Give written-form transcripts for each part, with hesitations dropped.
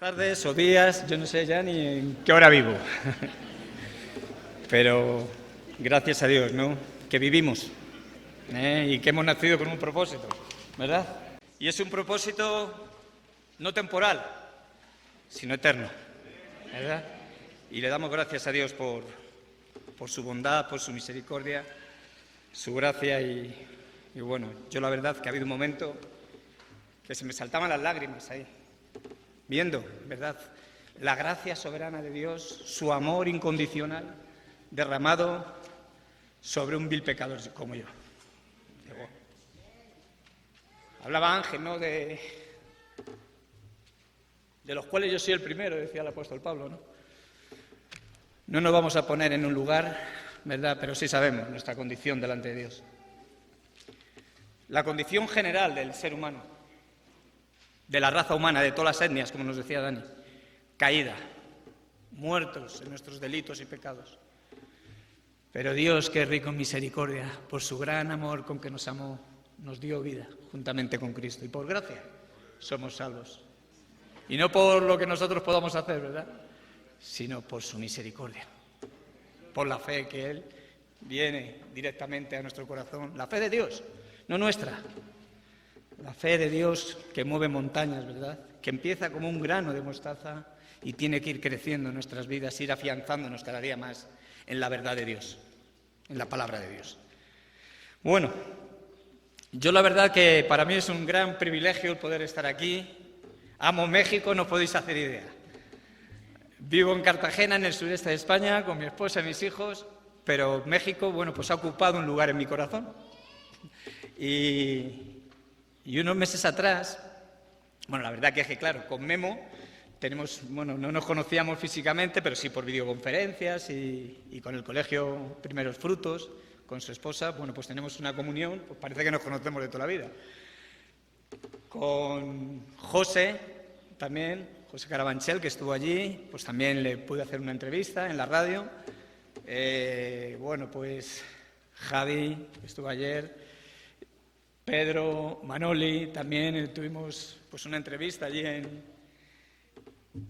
tardes o días, yo no sé ya ni en qué hora vivo. Pero gracias a Dios, ¿no? Que vivimos y que hemos nacido con un propósito, ¿verdad? Y es un propósito no temporal, sino eterno, ¿verdad? Y le damos gracias a Dios por su bondad, por su misericordia, su gracia y bueno, yo la verdad que ha habido un momento que se me saltaban las lágrimas ahí, viendo, ¿verdad?, la gracia soberana de Dios, su amor incondicional derramado sobre un vil pecador como yo. Hablaba Ángel, ¿no?, de los cuales yo soy el primero, decía el apóstol Pablo, ¿no? No nos vamos a poner en un lugar, ¿verdad?, pero sí sabemos nuestra condición delante de Dios. La condición general del ser humano, de la raza humana, de todas las etnias, como nos decía Dani, caída, muertos en nuestros delitos y pecados. Pero Dios, que es rico en misericordia, por su gran amor con que nos amó, nos dio vida juntamente con Cristo. Y por gracia somos salvos. Y no por lo que nosotros podamos hacer, ¿verdad?, sino por su misericordia, por la fe que Él viene directamente a nuestro corazón. La fe de Dios, no nuestra. La fe de Dios que mueve montañas, ¿verdad?, que empieza como un grano de mostaza y tiene que ir creciendo en nuestras vidas, ir afianzándonos cada día más en la verdad de Dios, en la palabra de Dios. Bueno, yo la verdad que para mí es un gran privilegio el poder estar aquí. Amo México, no podéis hacer idea. Vivo en Cartagena, en el sureste de España, con mi esposa y mis hijos, pero México, bueno, pues ha ocupado un lugar en mi corazón. Y unos meses atrás, bueno, la verdad que es que, claro, con Memo tenemos, bueno, no nos conocíamos físicamente, pero sí por videoconferencias y con el colegio Primeros Frutos, con su esposa, bueno, pues tenemos una comunión, pues parece que nos conocemos de toda la vida. Con José también, José Carabanchel, que estuvo allí, pues también le pude hacer una entrevista en la radio. Bueno, pues Javi, que estuvo ayer, Pedro, Manoli, también tuvimos pues una entrevista allí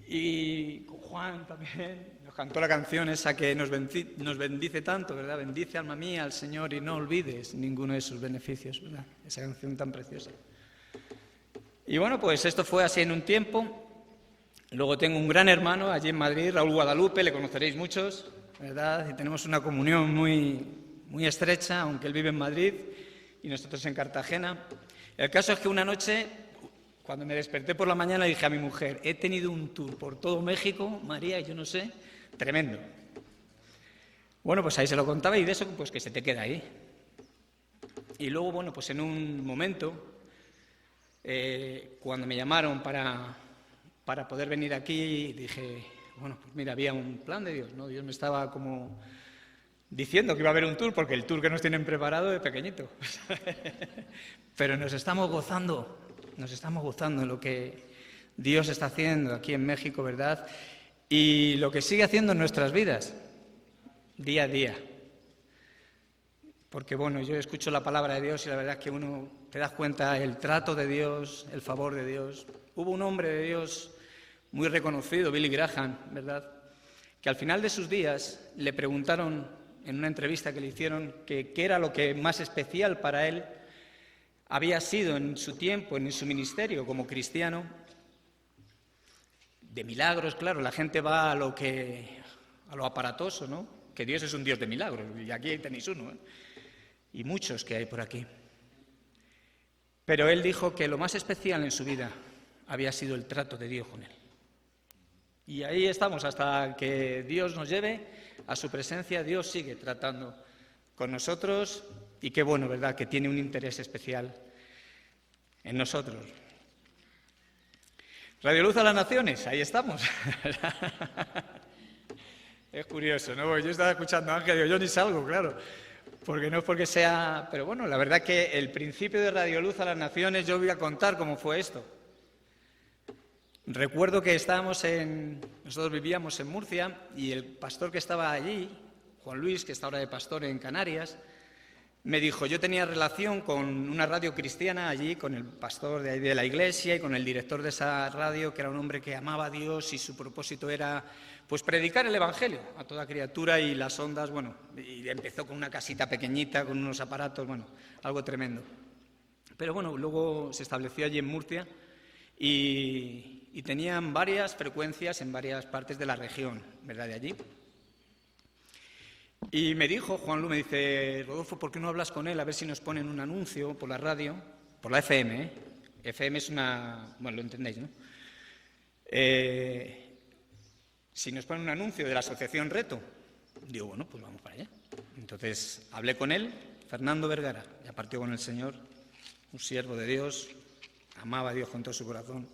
y con Juan también, nos cantó la canción esa que nos bendice tanto, ¿verdad? Bendice, alma mía, al Señor y no olvides ninguno de sus beneficios, ¿verdad? Esa canción tan preciosa. Y bueno, pues esto fue así en un tiempo. Luego tengo un gran hermano allí en Madrid, Raúl Guadalupe, le conoceréis muchos, ¿verdad? Y tenemos una comunión muy, muy estrecha, aunque él vive en Madrid y nosotros en Cartagena. El caso es que una noche, cuando me desperté por la mañana, dije a mi mujer, he tenido un tour por todo México, María, y yo no sé, tremendo. Bueno, pues ahí se lo contaba y de eso, pues que se te queda ahí. Y luego, bueno, pues en un momento, cuando me llamaron para poder venir aquí, dije, bueno, pues mira, había un plan de Dios, ¿no? Dios me estaba como diciendo que iba a haber un tour, porque el tour que nos tienen preparado es pequeñito. Pero nos estamos gozando en lo que Dios está haciendo aquí en México, ¿verdad? Y lo que sigue haciendo en nuestras vidas, día a día. Porque, bueno, yo escucho la palabra de Dios y la verdad es que uno te das cuenta el trato de Dios, el favor de Dios. Hubo un hombre de Dios muy reconocido, Billy Graham, ¿verdad?, que al final de sus días le preguntaron en una entrevista que le hicieron que qué era lo que más especial para él había sido en su tiempo, en su ministerio como cristiano. De milagros, claro, la gente va a lo aparatoso, ¿no? Que Dios es un Dios de milagros, y aquí tenéis uno, ¿eh? Y muchos que hay por aquí. Pero él dijo que lo más especial en su vida había sido el trato de Dios con él. Y ahí estamos hasta que Dios nos lleve a su presencia. Dios sigue tratando con nosotros y qué bueno, ¿verdad?, que tiene un interés especial en nosotros. Radio Luz a las Naciones, ahí estamos. Es curioso, ¿no? Yo estaba escuchando a Ángel y digo, yo ni salgo, claro, porque no es porque sea... Pero bueno, la verdad que el principio de Radio Luz a las Naciones, yo voy a contar cómo fue esto. Recuerdo que nosotros vivíamos en Murcia y el pastor que estaba allí, Juan Luis, que está ahora de pastor en Canarias, me dijo, yo tenía relación con una radio cristiana allí, con el pastor de ahí de la iglesia y con el director de esa radio, que era un hombre que amaba a Dios y su propósito era pues predicar el Evangelio a toda criatura, y las ondas, bueno, y empezó con una casita pequeñita, con unos aparatos, bueno, algo tremendo. Pero bueno, luego se estableció allí en Murcia y tenían varias frecuencias en varias partes de la región, ¿verdad?, de allí. Y me dijo, Juanlu, me dice, Rodolfo, ¿por qué no hablas con él a ver si nos ponen un anuncio por la radio, por la FM, ¿eh? FM es una... bueno, lo entendéis, ¿no? Si nos ponen un anuncio de la Asociación Reto. Digo, bueno, pues vamos para allá. Entonces hablé con él, Fernando Vergara, ya partió con el Señor, un siervo de Dios, amaba a Dios con todo su corazón.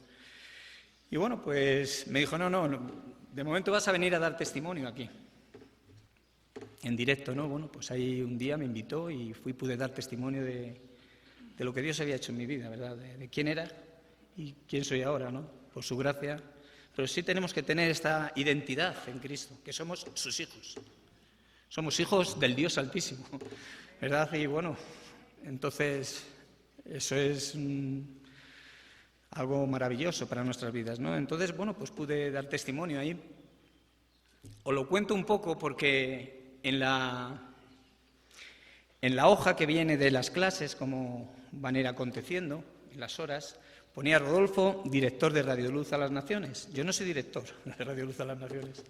Y bueno, pues me dijo, no, de momento vas a venir a dar testimonio aquí. En directo, ¿no? Bueno, pues ahí un día me invitó y pude dar testimonio de lo que Dios había hecho en mi vida, ¿verdad? De quién era y quién soy ahora, ¿no? Por su gracia. Pero sí tenemos que tener esta identidad en Cristo, que somos sus hijos. Somos hijos del Dios Altísimo, ¿verdad? Y bueno, entonces eso es algo maravilloso para nuestras vidas, ¿no? Entonces, bueno, pues pude dar testimonio ahí. Os lo cuento un poco porque en la hoja que viene de las clases, como van a ir aconteciendo, en las horas, ponía Rodolfo, director de Radio Luz a las Naciones. Yo no soy director de Radio Luz a las Naciones.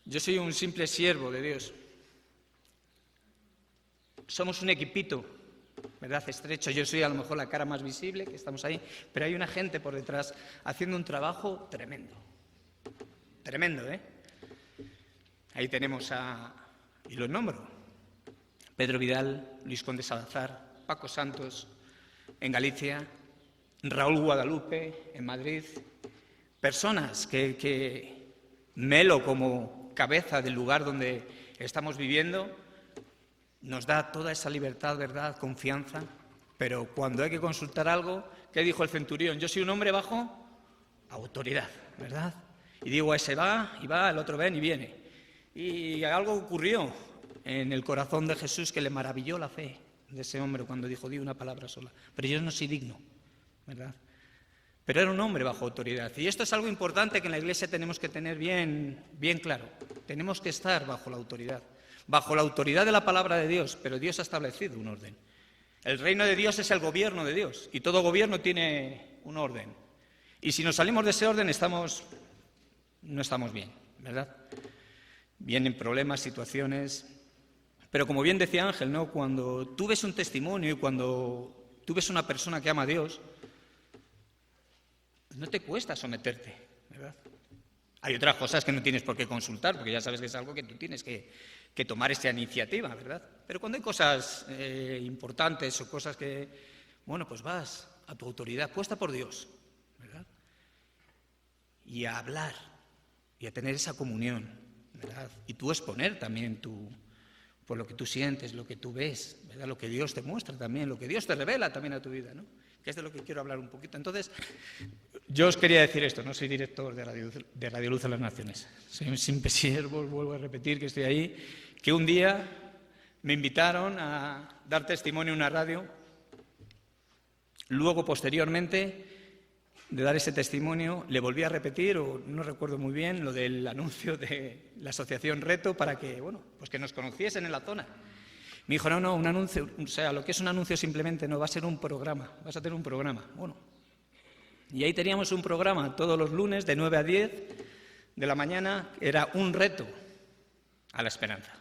Yo soy un simple siervo de Dios. Somos un equipito, ¿verdad?, estrecho. Yo soy a lo mejor la cara más visible, que estamos ahí, pero hay una gente por detrás haciendo un trabajo tremendo. Tremendo, ¿eh? Ahí tenemos y los nombro, Pedro Vidal, Luis Conde Salazar, Paco Santos, en Galicia, Raúl Guadalupe, en Madrid, personas que Melo, como cabeza del lugar donde estamos viviendo, nos da toda esa libertad, ¿verdad?, confianza, pero cuando hay que consultar algo, ¿qué dijo el centurión? Yo soy un hombre bajo autoridad, ¿verdad? Y digo, ese va y va, el otro ven y viene. Y algo ocurrió en el corazón de Jesús que le maravilló la fe de ese hombre cuando dijo, di una palabra sola. Pero yo no soy digno, ¿verdad? Pero era un hombre bajo autoridad. Y esto es algo importante que en la Iglesia tenemos que tener bien claro. Tenemos que estar bajo la autoridad de la palabra de Dios, pero Dios ha establecido un orden. El reino de Dios es el gobierno de Dios y todo gobierno tiene un orden. Y si nos salimos de ese orden no estamos bien, ¿verdad? Vienen problemas, situaciones, pero como bien decía Ángel, ¿no?, cuando tú ves un testimonio y cuando tú ves una persona que ama a Dios, no te cuesta someterte, ¿verdad? Hay otras cosas que no tienes por qué consultar, porque ya sabes que es algo que tú tienes que tomar esta iniciativa, ¿verdad? Pero cuando hay cosas importantes o cosas que, bueno, pues vas a tu autoridad, puesta por Dios, ¿verdad? Y a hablar y a tener esa comunión, ¿verdad? Y tú exponer también por lo que tú sientes, lo que tú ves, ¿verdad?, lo que Dios te muestra también, lo que Dios te revela también a tu vida, ¿no? Que es de lo que quiero hablar un poquito. Entonces, yo os quería decir esto, no soy director de Radio Luz a las Naciones, soy un simple siervo, vuelvo a repetir que estoy ahí, que un día me invitaron a dar testimonio en una radio, luego, posteriormente de dar ese testimonio, le volví a repetir, o no recuerdo muy bien, lo del anuncio de la Asociación Reto para que, bueno, pues que nos conociesen en la zona. Me dijo, no, un anuncio, o sea, lo que es un anuncio simplemente no, va a ser un programa, vas a tener un programa. Bueno, y ahí teníamos un programa todos los lunes de 9 a 10 de la mañana, era un reto a la esperanza,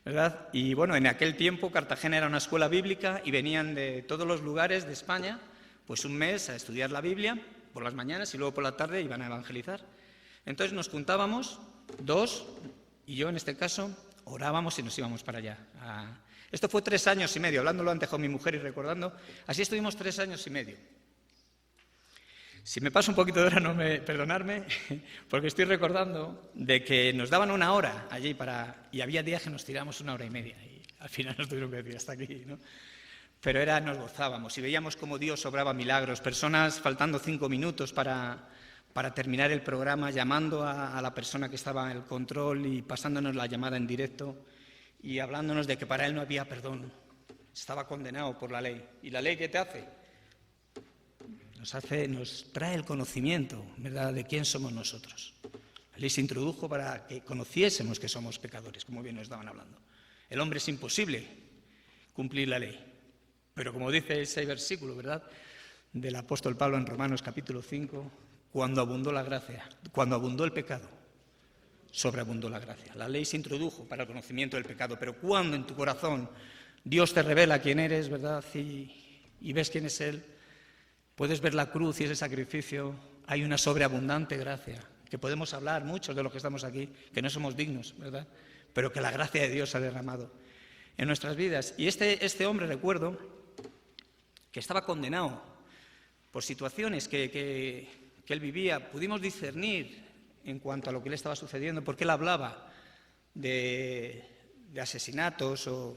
¿verdad? Y bueno, en aquel tiempo Cartagena era una escuela bíblica y venían de todos los lugares de España, pues un mes a estudiar la Biblia por las mañanas y luego por la tarde iban a evangelizar. Entonces nos juntábamos, 2, y yo en este caso, orábamos y nos íbamos para allá. Esto fue 3 años y medio, hablándolo antes con mi mujer y recordando, así estuvimos 3 años y medio. Si me paso un poquito de hora, perdonadme, porque estoy recordando de que nos daban 1 hora allí y había días que nos tiramos 1 hora y media y al final nos tuvieron que decir hasta aquí, ¿no? Pero nos gozábamos y veíamos cómo Dios obraba milagros, personas faltando 5 minutos para terminar el programa, llamando a la persona que estaba en el control y pasándonos la llamada en directo. y hablándonos de que para él no había perdón. Estaba condenado por la ley. ¿Y la ley qué te hace? Nos trae el conocimiento, ¿verdad?, de quién somos nosotros. La ley se introdujo para que conociésemos que somos pecadores, como bien nos estaban hablando. El hombre es imposible cumplir la ley. Pero como dice ese versículo, ¿verdad?, del apóstol Pablo en Romanos capítulo 5, cuando abundó la gracia, cuando abundó el pecado, sobreabundó la gracia. La ley se introdujo para el conocimiento del pecado, pero cuando en tu corazón Dios te revela quién eres, ¿verdad?, y ves quién es Él, puedes ver la cruz y ese sacrificio, hay una sobreabundante gracia, que podemos hablar muchos de los que estamos aquí, que no somos dignos, ¿verdad?, pero que la gracia de Dios ha derramado en nuestras vidas. Y este hombre, recuerdo, que estaba condenado por situaciones que él vivía, pudimos discernir en cuanto a lo que le estaba sucediendo, porque él hablaba de asesinatos o...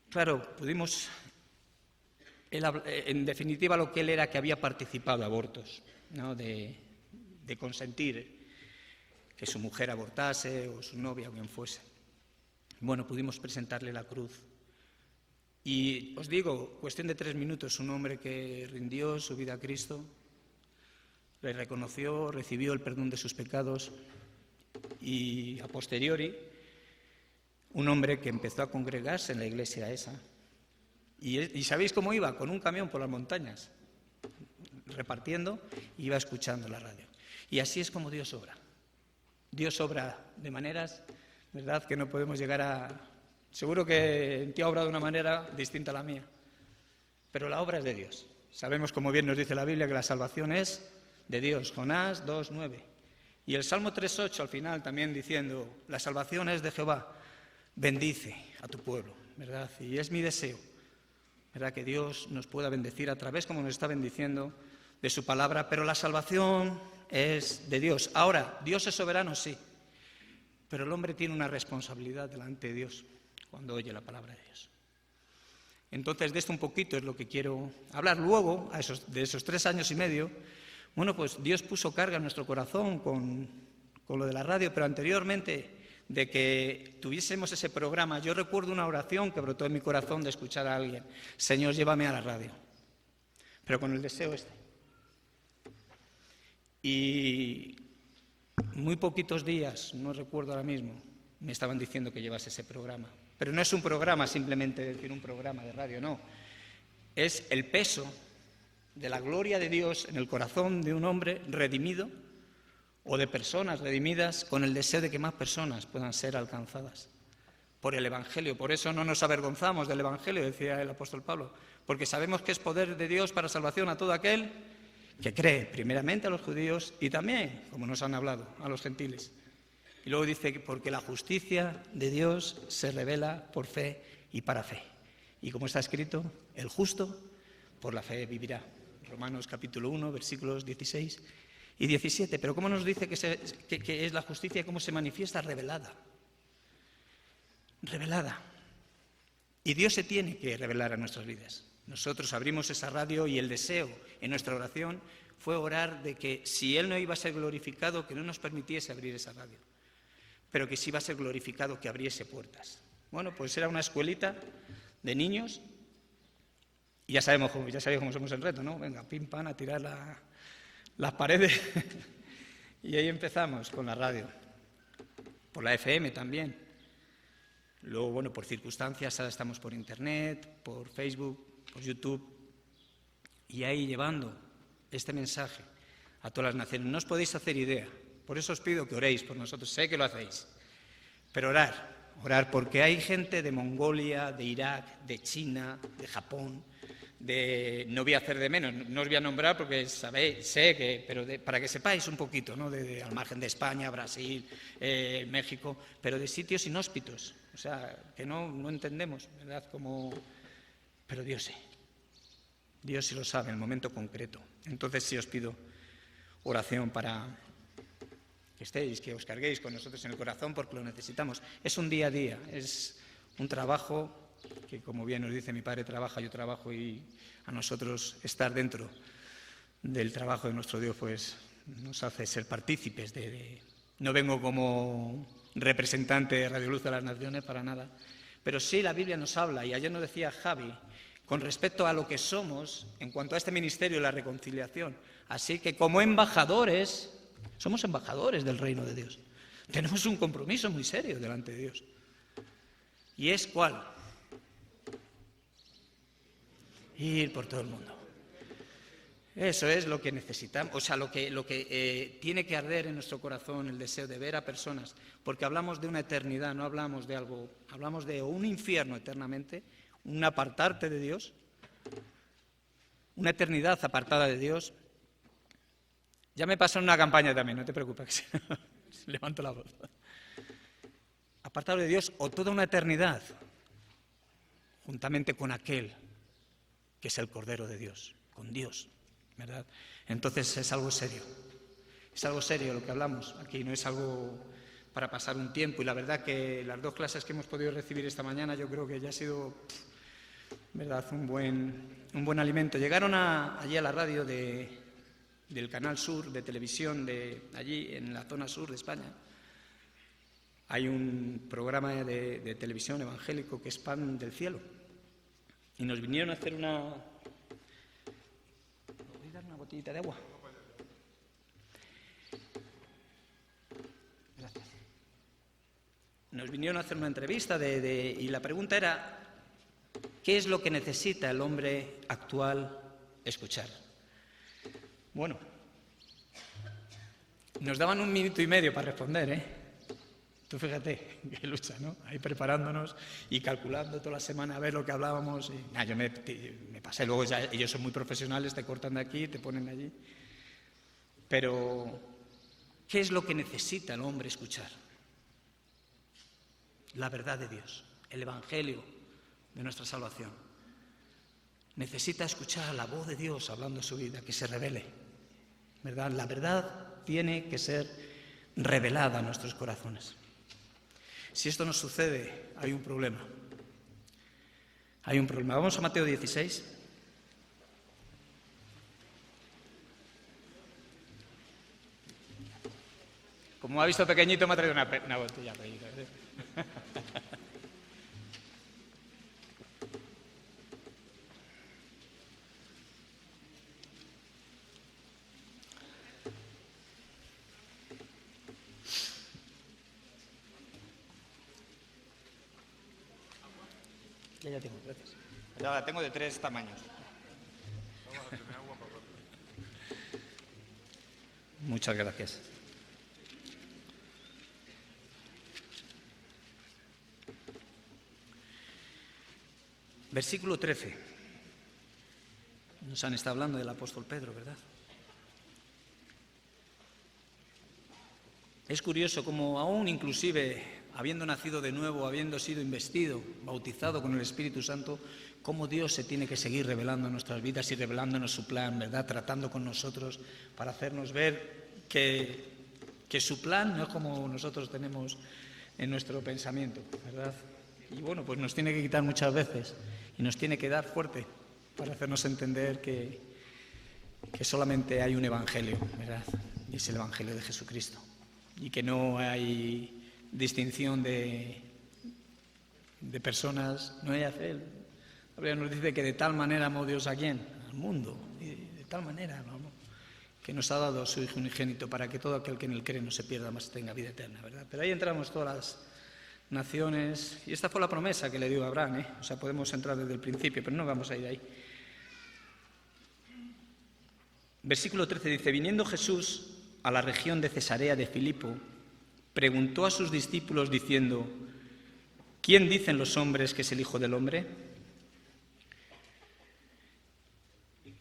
Claro, pudimos... en definitiva, lo que él era que había participado de abortos, ¿no?, de consentir que su mujer abortase o su novia o quien fuese. Bueno, pudimos presentarle la cruz. Y os digo, cuestión de 3 minutos, un hombre que rindió su vida a Cristo, le reconoció, recibió el perdón de sus pecados y a posteriori un hombre que empezó a congregarse en la iglesia esa. ¿Y sabéis cómo iba? Con un camión por las montañas, repartiendo, iba escuchando la radio. Y así es como Dios obra. Dios obra de maneras, ¿verdad?, que no podemos llegar a... Seguro que en ti ha obrado de una manera distinta a la mía, pero la obra es de Dios. Sabemos, como bien nos dice la Biblia, que la salvación es de Dios. Jonás 2:9. Y el Salmo 3:8 al final también diciendo, la salvación es de Jehová, bendice a tu pueblo, ¿verdad? Y es mi deseo, ¿verdad?, que Dios nos pueda bendecir a través, como nos está bendiciendo, de su palabra, pero la salvación es de Dios. Ahora, Dios es soberano, sí, pero el hombre tiene una responsabilidad delante de Dios cuando oye la palabra de Dios. Entonces, de esto un poquito es lo que quiero hablar. Luego, de esos 3 años y medio, bueno, pues Dios puso carga en nuestro corazón con lo de la radio, pero anteriormente de que tuviésemos ese programa, yo recuerdo una oración que brotó en mi corazón de escuchar a alguien: Señor, llévame a la radio, pero con el deseo este. Y muy poquitos días, no recuerdo ahora mismo, me estaban diciendo que llevase ese programa. Pero no es un programa, simplemente decir un programa de radio, no. Es el peso de la gloria de Dios en el corazón de un hombre redimido o de personas redimidas con el deseo de que más personas puedan ser alcanzadas por el Evangelio. Por eso no nos avergonzamos del Evangelio, decía el apóstol Pablo, porque sabemos que es poder de Dios para salvación a todo aquel que cree, primeramente a los judíos y también, como nos han hablado, a los gentiles. Y luego dice que porque la justicia de Dios se revela por fe y para fe. Y como está escrito, el justo por la fe vivirá. Romanos capítulo 1, versículos 16 y 17. Pero ¿cómo nos dice que es la justicia? ¿Cómo se manifiesta? Revelada. Revelada. Y Dios se tiene que revelar a nuestras vidas. Nosotros abrimos esa radio y el deseo en nuestra oración fue orar de que si Él no iba a ser glorificado, que no nos permitiese abrir esa radio, pero que sí iba a ser glorificado, que abriese puertas. Bueno, pues era una escuelita de niños y ya sabéis cómo somos en Reto, ¿no? Venga, pim, pam, a tirar las paredes y ahí empezamos con la radio, por la FM también. Luego, bueno, por circunstancias, ahora estamos por Internet, por Facebook, por YouTube, y ahí llevando este mensaje a todas las naciones. No os podéis hacer idea, por eso os pido que oréis por nosotros, sé que lo hacéis, pero orar, porque hay gente de Mongolia, de Irak, de China, de Japón, no voy a hacer de menos, no os voy a nombrar porque para que sepáis un poquito, ¿no? Al margen de España, Brasil, México, pero de sitios inhóspitos, o sea, que no entendemos, ¿verdad? Pero Dios sí. Dios sí lo sabe en el momento concreto. Entonces sí os pido oración para que os carguéis con nosotros en el corazón porque lo necesitamos. Es un día a día, es un trabajo que, como bien nos dice mi padre, trabaja, yo trabajo, y a nosotros estar dentro del trabajo de nuestro Dios pues nos hace ser partícipes no vengo como representante de Radio Luz de las Naciones, para nada. Pero sí la Biblia nos habla, y ayer nos decía Javi, con respecto a lo que somos en cuanto a este ministerio de la reconciliación. Así que como embajadores, somos embajadores del reino de Dios. Tenemos un compromiso muy serio delante de Dios. ¿Y es cuál? Ir por todo el mundo. Eso es lo que necesitamos, o sea, lo que tiene que arder en nuestro corazón, el deseo de ver a personas, porque hablamos de una eternidad, no hablamos de algo, hablamos de un infierno eternamente, un apartarte de Dios, una eternidad apartada de Dios. Ya me pasó en una campaña también, no te preocupes, levanto la voz. Apartado de Dios o toda una eternidad, juntamente con aquel que es el Cordero de Dios, con Dios, ¿verdad? Entonces es algo serio lo que hablamos aquí, no es algo para pasar un tiempo. Y la verdad que las 2 clases que hemos podido recibir esta mañana yo creo que ya ha sido, ¿verdad?, un buen alimento. Llegaron allí a la radio del Canal Sur de televisión, de allí en la zona sur de España. Hay un programa de televisión evangélico que es Pan del Cielo. Y nos vinieron a hacer una... ¿Podéis dar una botellita de agua? Gracias. Nos vinieron a hacer una entrevista y la pregunta era: ¿qué es lo que necesita el hombre actual escuchar? Bueno, nos daban 1 minuto y medio para responder, ¿eh? Tú fíjate, qué lucha, ¿no? Ahí preparándonos y calculando toda la semana a ver lo que hablábamos. Yo me pasé, luego ya ellos son muy profesionales, te cortan de aquí, te ponen allí. Pero, ¿qué es lo que necesita el hombre escuchar? La verdad de Dios, el Evangelio de nuestra salvación. Necesita escuchar la voz de Dios hablando de su vida, que se revele, ¿verdad? La verdad tiene que ser revelada a nuestros corazones. Si esto no sucede, hay un problema. Hay un problema. Vamos a Mateo 16. Como ha visto pequeñito, me ha traído una botella pequeñita. Ya tengo, gracias. Ya la tengo de 3 tamaños. Muchas gracias. Versículo 13. Nos han estado hablando del apóstol Pedro, ¿verdad? Es curioso cómo aún inclusive habiendo nacido de nuevo, habiendo sido investido, bautizado con el Espíritu Santo, cómo Dios se tiene que seguir revelando en nuestras vidas y revelándonos su plan, ¿verdad? Tratando con nosotros para hacernos ver que su plan no es como nosotros tenemos en nuestro pensamiento, ¿verdad? Y bueno, pues nos tiene que quitar muchas veces y nos tiene que dar fuerte para hacernos entender que solamente hay un evangelio, ¿verdad? Y es el evangelio de Jesucristo. Y que no hay distinción de personas, no hay hacer. La Biblia nos dice que de tal manera amó Dios a quién, al mundo, y de tal manera, ¿no?, que nos ha dado su Hijo unigénito para que todo aquel que en él cree no se pierda, mas tenga vida eterna, ¿verdad? Pero ahí entramos todas las naciones, y esta fue la promesa que le dio a Abraham, ¿eh? O sea, podemos entrar desde el principio, pero no vamos a ir ahí. Versículo 13 dice: viniendo Jesús a la región de Cesarea de Filipo, preguntó a sus discípulos diciendo: ¿quién dicen los hombres que es el Hijo del Hombre?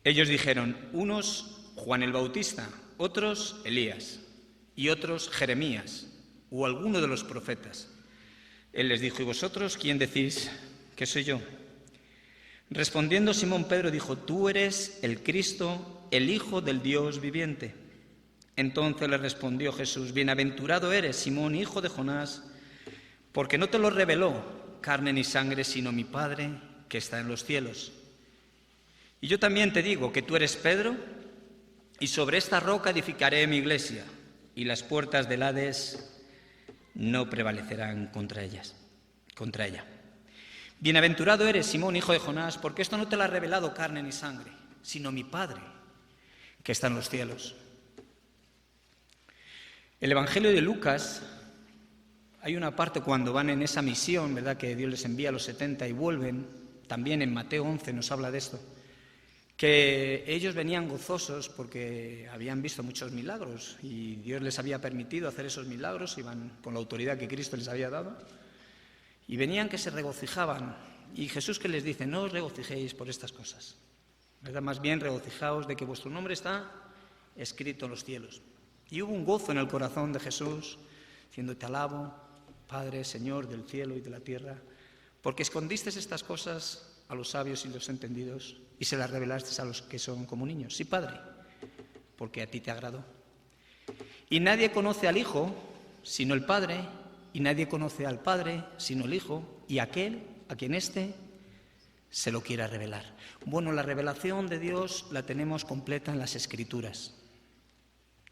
Ellos dijeron: unos Juan el Bautista, otros Elías, y otros Jeremías, o alguno de los profetas. Él les dijo: ¿y vosotros quién decís que soy yo? Respondiendo Simón Pedro dijo: tú eres el Cristo, el Hijo del Dios viviente. Entonces le respondió Jesús: bienaventurado eres, Simón, hijo de Jonás, porque no te lo reveló carne ni sangre, sino mi Padre que está en los cielos. Y yo también te digo que tú eres Pedro, y sobre esta roca edificaré mi iglesia, y las puertas del Hades no prevalecerán contra ella. Bienaventurado eres, Simón, hijo de Jonás, porque esto no te lo ha revelado carne ni sangre, sino mi Padre, que está en los cielos. El Evangelio de Lucas, hay una parte cuando van en esa misión, ¿verdad?, que Dios les envía a los 70 y vuelven, también en Mateo 11 nos habla de esto, que ellos venían gozosos porque habían visto muchos milagros y Dios les había permitido hacer esos milagros, iban con la autoridad que Cristo les había dado, y venían que se regocijaban. Y Jesús que les dice, no os regocijéis por estas cosas, ¿verdad? Más bien regocijaos de que vuestro nombre está escrito en los cielos. Y hubo un gozo en el corazón de Jesús, diciendo, te alabo, Padre, Señor del cielo y de la tierra, porque escondiste estas cosas a los sabios y los entendidos y se las revelaste a los que son como niños. Sí, Padre, porque a ti te agradó. Y nadie conoce al Hijo sino el Padre, y nadie conoce al Padre sino el Hijo, y aquel a quien éste se lo quiera revelar. Bueno, la revelación de Dios la tenemos completa en las Escrituras.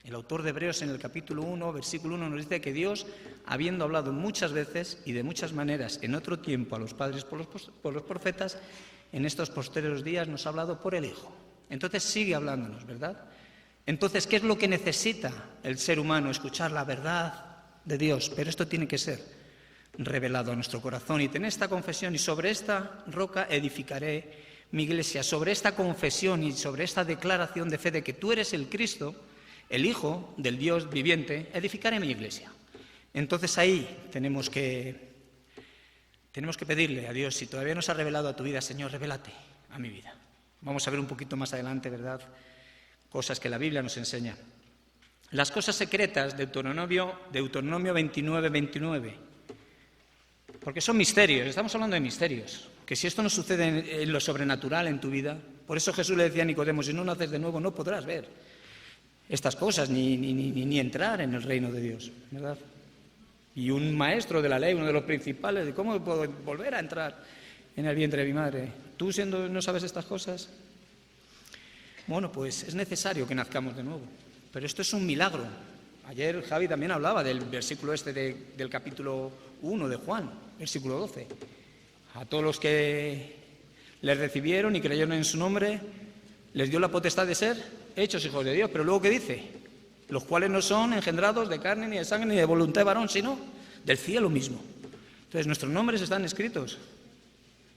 El autor de Hebreos en el capítulo 1, versículo 1 nos dice que Dios, habiendo hablado muchas veces y de muchas maneras en otro tiempo a los padres por los profetas, en estos posteriores días nos ha hablado por el Hijo. Entonces sigue hablándonos, ¿verdad? Entonces, ¿qué es lo que necesita el ser humano? Escuchar la verdad de Dios, pero esto tiene que ser revelado a nuestro corazón y tener esta confesión, y sobre esta roca edificaré mi iglesia. Sobre esta confesión y sobre esta declaración de fe de que tú eres el Cristo, el Hijo del Dios viviente, edificaré mi iglesia. Entonces ahí tenemos que pedirle a Dios, si todavía no se ha revelado a tu vida, Señor, revélate a mi vida. Vamos a ver un poquito más adelante, ¿verdad?, cosas que la Biblia nos enseña. Las cosas secretas, Deuteronomio 29, 29. Porque son misterios, estamos hablando de misterios. Que si esto no sucede en lo sobrenatural en tu vida, por eso Jesús le decía a Nicodemo, si no naces de nuevo no podrás ver estas cosas, ni entrar en el reino de Dios, ¿verdad? Y un maestro de la ley, uno de los principales, ¿cómo puedo volver a entrar en el vientre de mi madre? ¿Tú no sabes estas cosas? Bueno, pues es necesario que nazcamos de nuevo, pero esto es un milagro. Ayer Javi también hablaba del versículo del capítulo 1 de Juan, versículo 12. A todos los que les recibieron y creyeron en su nombre, les dio la potestad de ser hechos hijos de Dios. Pero luego, ¿qué dice? Los cuales no son engendrados de carne, ni de sangre, ni de voluntad de varón, sino del cielo mismo. Entonces, nuestros nombres están escritos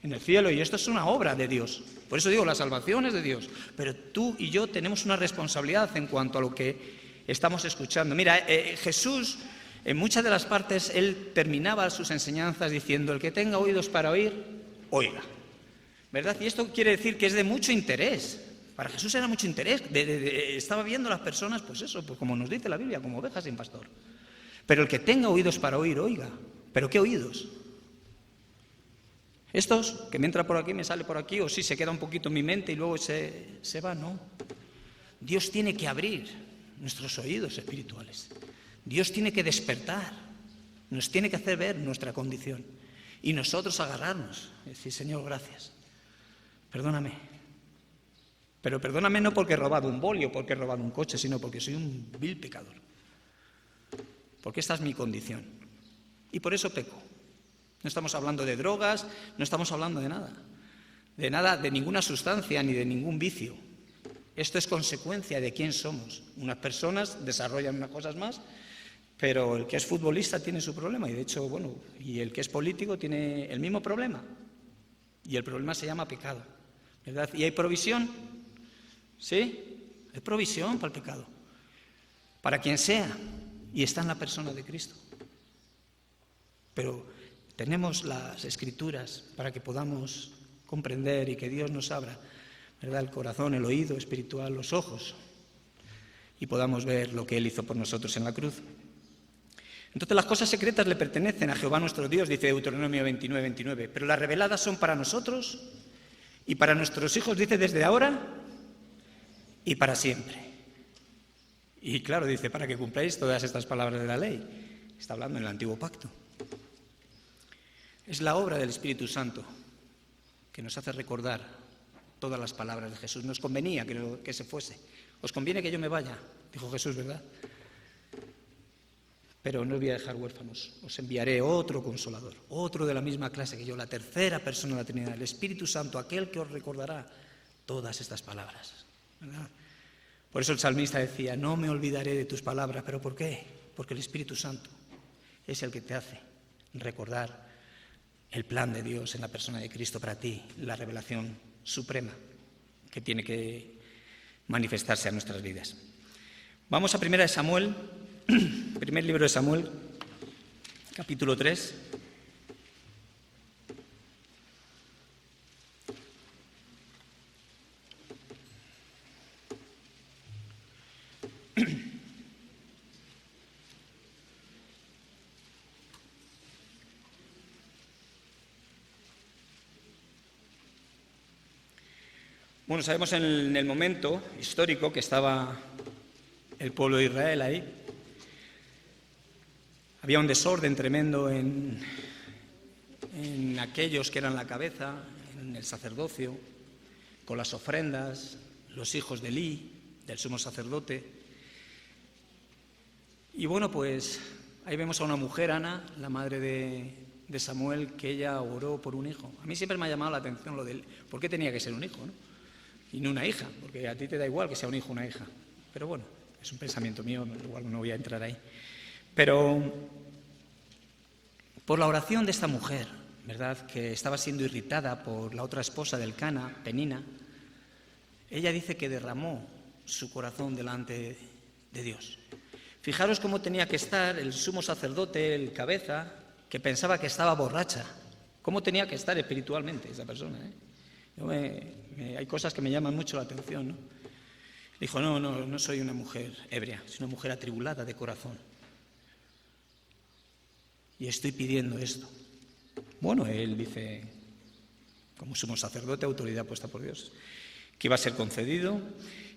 en el cielo, y esto es una obra de Dios. Por eso digo, la salvación es de Dios. Pero tú y yo tenemos una responsabilidad en cuanto a lo que estamos escuchando. Mira, Jesús, en muchas de las partes, él terminaba sus enseñanzas diciendo, el que tenga oídos para oír, oiga. ¿Verdad? Y esto quiere decir que es de mucho interés. Para Jesús era mucho interés. Estaba viendo a las personas, pues eso, pues como nos dice la Biblia, como ovejas sin pastor. Pero el que tenga oídos para oír, oiga. ¿Pero qué oídos? Estos, que me entra por aquí, me sale por aquí, o sí, se queda un poquito en mi mente y luego se va, no. Dios tiene que abrir nuestros oídos espirituales. Dios tiene que despertar, nos tiene que hacer ver nuestra condición. Y nosotros agarrarnos, decir, Señor, gracias, perdóname. Pero perdóname no porque he robado un boli o porque he robado un coche, sino porque soy un vil pecador. Porque esta es mi condición. Y por eso peco. No estamos hablando de drogas, no estamos hablando de nada, de ninguna sustancia ni de ningún vicio. Esto es consecuencia de quién somos. Unas personas desarrollan unas cosas más, pero el que es futbolista tiene su problema, y de hecho, bueno, y el que es político tiene el mismo problema. Y el problema se llama pecado, ¿verdad? ¿Y hay provisión? ¿Sí? Hay provisión para el pecado. Para quien sea, y está en la persona de Cristo. Pero tenemos las Escrituras para que podamos comprender y que Dios nos abra, ¿verdad?, el corazón, el oído espiritual, los ojos, y podamos ver lo que Él hizo por nosotros en la cruz. Entonces las cosas secretas le pertenecen a Jehová nuestro Dios, dice Deuteronomio 29, 29, pero las reveladas son para nosotros y para nuestros hijos, dice, desde ahora y para siempre. Y claro, dice, para que cumpláis todas estas palabras de la ley. Está hablando en el Antiguo Pacto. Es la obra del Espíritu Santo que nos hace recordar todas las palabras de Jesús. Nos convenía que se fuese. Os conviene que yo me vaya, dijo Jesús, ¿verdad? pero no os voy a dejar huérfanos, os enviaré otro consolador, otro de la misma clase que yo, la tercera persona de la Trinidad, el Espíritu Santo, aquel que os recordará todas estas palabras, ¿verdad? Por eso el salmista decía, no me olvidaré de tus palabras, ¿pero por qué? Porque el Espíritu Santo es el que te hace recordar el plan de Dios en la persona de Cristo para ti, la revelación suprema que tiene que manifestarse a nuestras vidas. Vamos a 1 Samuel, primer libro de Samuel, capítulo 3. Bueno, sabemos en el momento histórico que estaba el pueblo de Israel ahí. Había un desorden tremendo en aquellos que eran la cabeza, en el sacerdocio, con las ofrendas, los hijos de Elí, del sumo sacerdote. Y bueno, pues ahí vemos a una mujer, Ana, la madre de Samuel, que ella oró por un hijo. A mí siempre me ha llamado la atención lo del por qué tenía que ser un hijo, ¿no? Y no una hija, porque a ti te da igual que sea un hijo o una hija. Pero bueno, es un pensamiento mío, igual no voy a entrar ahí. Pero por la oración de esta mujer, ¿verdad?, que estaba siendo irritada por la otra esposa del Cana, Penina, ella dice que derramó su corazón delante de Dios. Fijaros cómo tenía que estar el sumo sacerdote, el cabeza, que pensaba que estaba borracha. ¿Cómo tenía que estar espiritualmente esa persona, hay cosas que me llaman mucho la atención, ¿no? Dijo, no soy una mujer ebria, soy una mujer atribulada de corazón. Y estoy pidiendo esto. Bueno, él dice, como sumo sacerdote, autoridad puesta por Dios, que iba a ser concedido.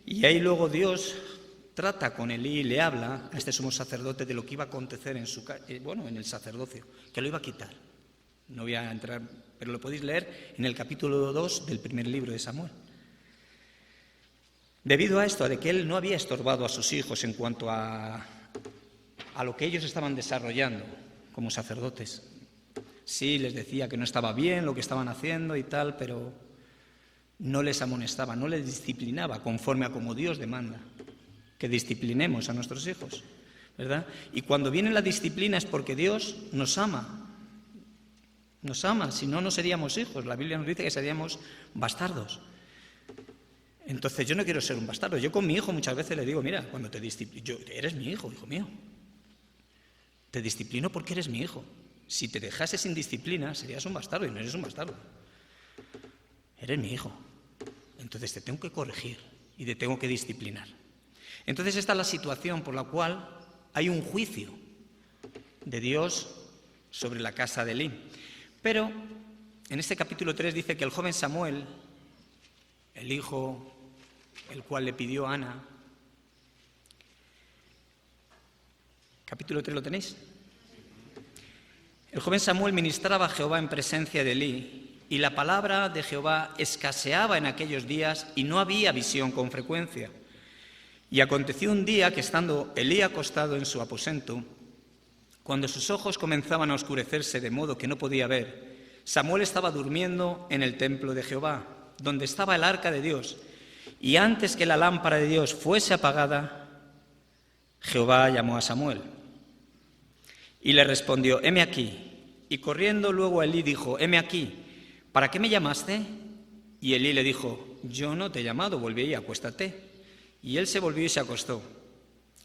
Y ahí luego Dios trata con Elí y le habla a este sumo sacerdote de lo que iba a acontecer en el sacerdocio, que lo iba a quitar. No voy a entrar, pero lo podéis leer en el capítulo 2 del primer libro de Samuel. Debido a esto, de que él no había estorbado a sus hijos en cuanto a lo que ellos estaban desarrollando como sacerdotes. Sí, les decía que no estaba bien lo que estaban haciendo y tal, pero no les amonestaba, no les disciplinaba conforme a como Dios demanda, que disciplinemos a nuestros hijos, ¿verdad? Y cuando viene la disciplina es porque Dios nos ama. Nos ama, si no, no seríamos hijos. La Biblia nos dice que seríamos bastardos. Entonces yo no quiero ser un bastardo. Yo con mi hijo muchas veces le digo, mira, cuando te disciplino, eres mi hijo mío. Te disciplino porque eres mi hijo. Si te dejase sin disciplina, serías un bastardo y no eres un bastardo. Eres mi hijo. Entonces te tengo que corregir y te tengo que disciplinar. Entonces esta es la situación por la cual hay un juicio de Dios sobre la casa de Elí. Pero en este capítulo 3 dice que el joven Samuel, el hijo el cual le pidió a Ana, capítulo 3 lo tenéis. El joven Samuel ministraba a Jehová en presencia de Elí, y la palabra de Jehová escaseaba en aquellos días y no había visión con frecuencia. Y aconteció un día que estando Elí acostado en su aposento, cuando sus ojos comenzaban a oscurecerse de modo que no podía ver, Samuel estaba durmiendo en el templo de Jehová, donde estaba el arca de Dios, y antes que la lámpara de Dios fuese apagada, Jehová llamó a Samuel. Y le respondió, heme aquí. Y corriendo luego a Elí dijo, heme aquí, ¿para qué me llamaste? Y Elí le dijo, yo no te he llamado, volví y acuéstate. Y él se volvió y se acostó.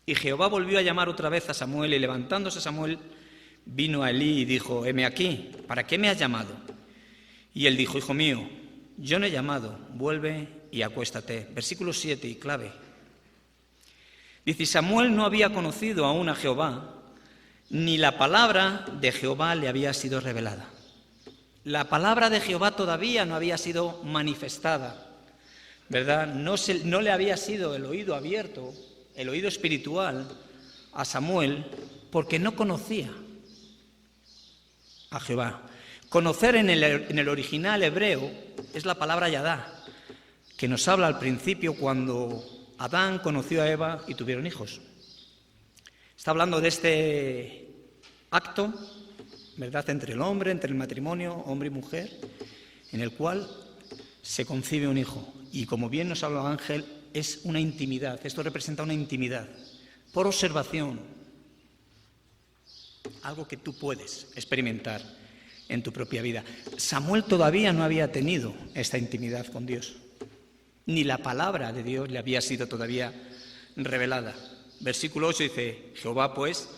Y Jehová volvió a llamar otra vez a Samuel, y levantándose Samuel, vino a Elí y dijo, heme aquí, ¿para qué me has llamado? Y él dijo, hijo mío, yo no he llamado, vuelve y acuéstate. Versículo 7 y clave. Dice, Samuel no había conocido aún a Jehová, ni la palabra de Jehová le había sido revelada. La palabra de Jehová todavía no había sido manifestada, ¿verdad? No le había sido el oído abierto, el oído espiritual a Samuel, porque no conocía a Jehová. Conocer en el original hebreo es la palabra yadá, que nos habla al principio cuando Adán conoció a Eva y tuvieron hijos. Está hablando de este acto, ¿verdad?, entre el hombre, entre el matrimonio, hombre y mujer, en el cual se concibe un hijo. Y como bien nos habla Ángel, es una intimidad. Esto representa una intimidad por observación, algo que tú puedes experimentar en tu propia vida. Samuel todavía no había tenido esta intimidad con Dios, ni la palabra de Dios le había sido todavía revelada. Versículo 8 dice: Jehová pues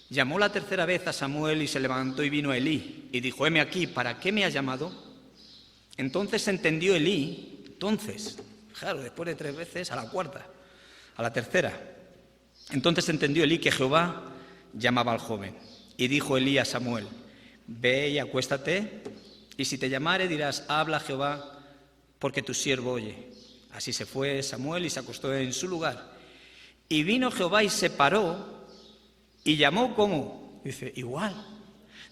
llamó la tercera vez a Samuel y se levantó y vino a Elí y dijo: heme aquí, ¿para qué me has llamado? Entonces entendió Elí, claro, después de 3 veces, a la cuarta, a la tercera. Entonces entendió Elí que Jehová llamaba al joven. Y dijo Elí a Samuel: ve y acuéstate, y si te llamare dirás: habla Jehová, porque tu siervo oye. Así se fue Samuel y se acostó en su lugar. Y vino Jehová y se paró y llamó ¿cómo? Dice, igual.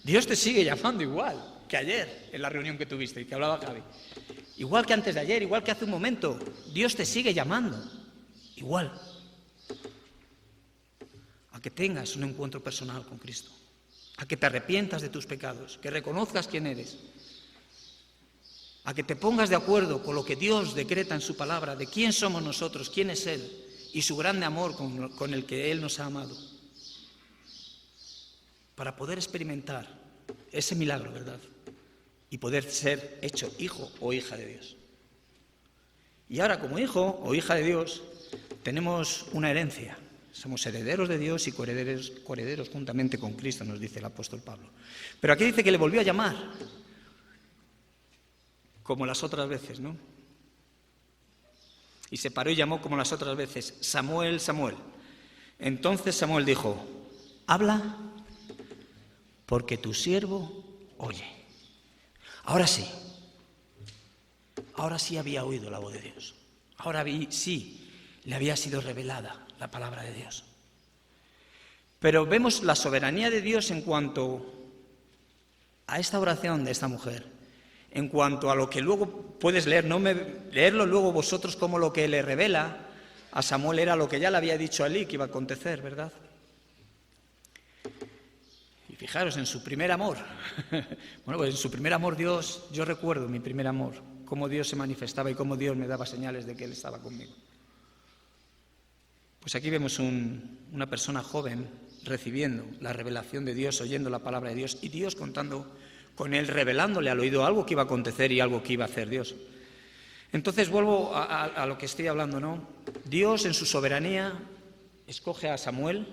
Dios te sigue llamando igual que ayer en la reunión que tuviste y que hablaba Javi. Igual que antes de ayer, igual que hace un momento. Dios te sigue llamando igual. A que tengas un encuentro personal con Cristo, a que te arrepientas de tus pecados, que reconozcas quién eres, a que te pongas de acuerdo con lo que Dios decreta en su palabra, de quién somos nosotros, quién es Él y su grande amor con el que Él nos ha amado, para poder experimentar ese milagro, ¿verdad? Y poder ser hecho hijo o hija de Dios. Y ahora, como hijo o hija de Dios, tenemos una herencia. Somos herederos de Dios y coherederos juntamente con Cristo, nos dice el apóstol Pablo. Pero aquí dice que le volvió a llamar, como las otras veces, ¿no? Y se paró y llamó como las otras veces: Samuel, Samuel. Entonces Samuel dijo: habla, porque tu siervo oye. Ahora sí había oído la voz de Dios. Ahora sí le había sido revelada la palabra de Dios. Pero vemos la soberanía de Dios en cuanto a esta oración de esta mujer, en cuanto a lo que luego puedes leer, leerlo luego vosotros, como lo que le revela a Samuel era lo que ya le había dicho a Elí que iba a acontecer, ¿verdad? Y fijaros, en su primer amor, bueno, pues en su primer amor Dios, yo recuerdo mi primer amor, cómo Dios se manifestaba y cómo Dios me daba señales de que Él estaba conmigo. Pues aquí vemos una persona joven recibiendo la revelación de Dios, oyendo la palabra de Dios, y Dios contando con él, revelándole al oído algo que iba a acontecer y algo que iba a hacer Dios. Entonces vuelvo a lo que estoy hablando, ¿no? Dios en su soberanía escoge a Samuel,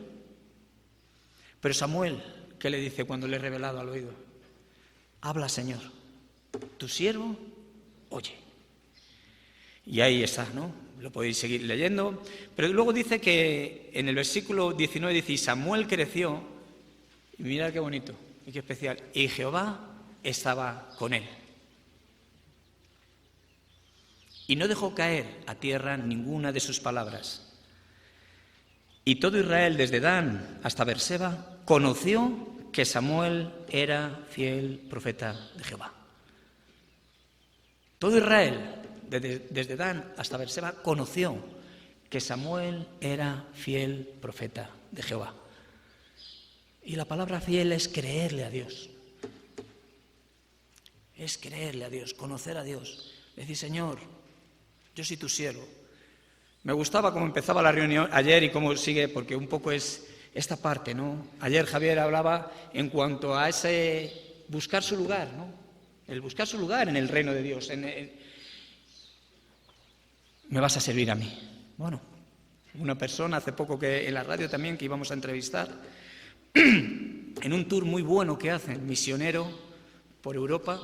pero Samuel, ¿qué le dice cuando le he revelado al oído? Habla, Señor, tu siervo oye. Y ahí está, ¿no? Lo podéis seguir leyendo. Pero luego dice que en el versículo 19 dice: y Samuel creció, y mirad qué bonito y qué especial, y Jehová estaba con él. Y no dejó caer a tierra ninguna de sus palabras. Y todo Israel, desde Dan hasta Berseba, conoció que Samuel era fiel profeta de Jehová. Todo Israel, desde Dan hasta Berseba, conoció que Samuel era fiel profeta de Jehová. Y la palabra fiel es creerle a Dios. Es creerle a Dios, conocer a Dios. Decir, Señor, yo soy tu siervo. Me gustaba cómo empezaba la reunión ayer y cómo sigue, porque un poco es esta parte, ¿no? Ayer Javier hablaba en cuanto a ese buscar su lugar, ¿no? El buscar su lugar en el reino de Dios. Me vas a servir a mí. Bueno, una persona hace poco que en la radio también que íbamos a entrevistar, en un tour muy bueno que hacen, misionero por Europa,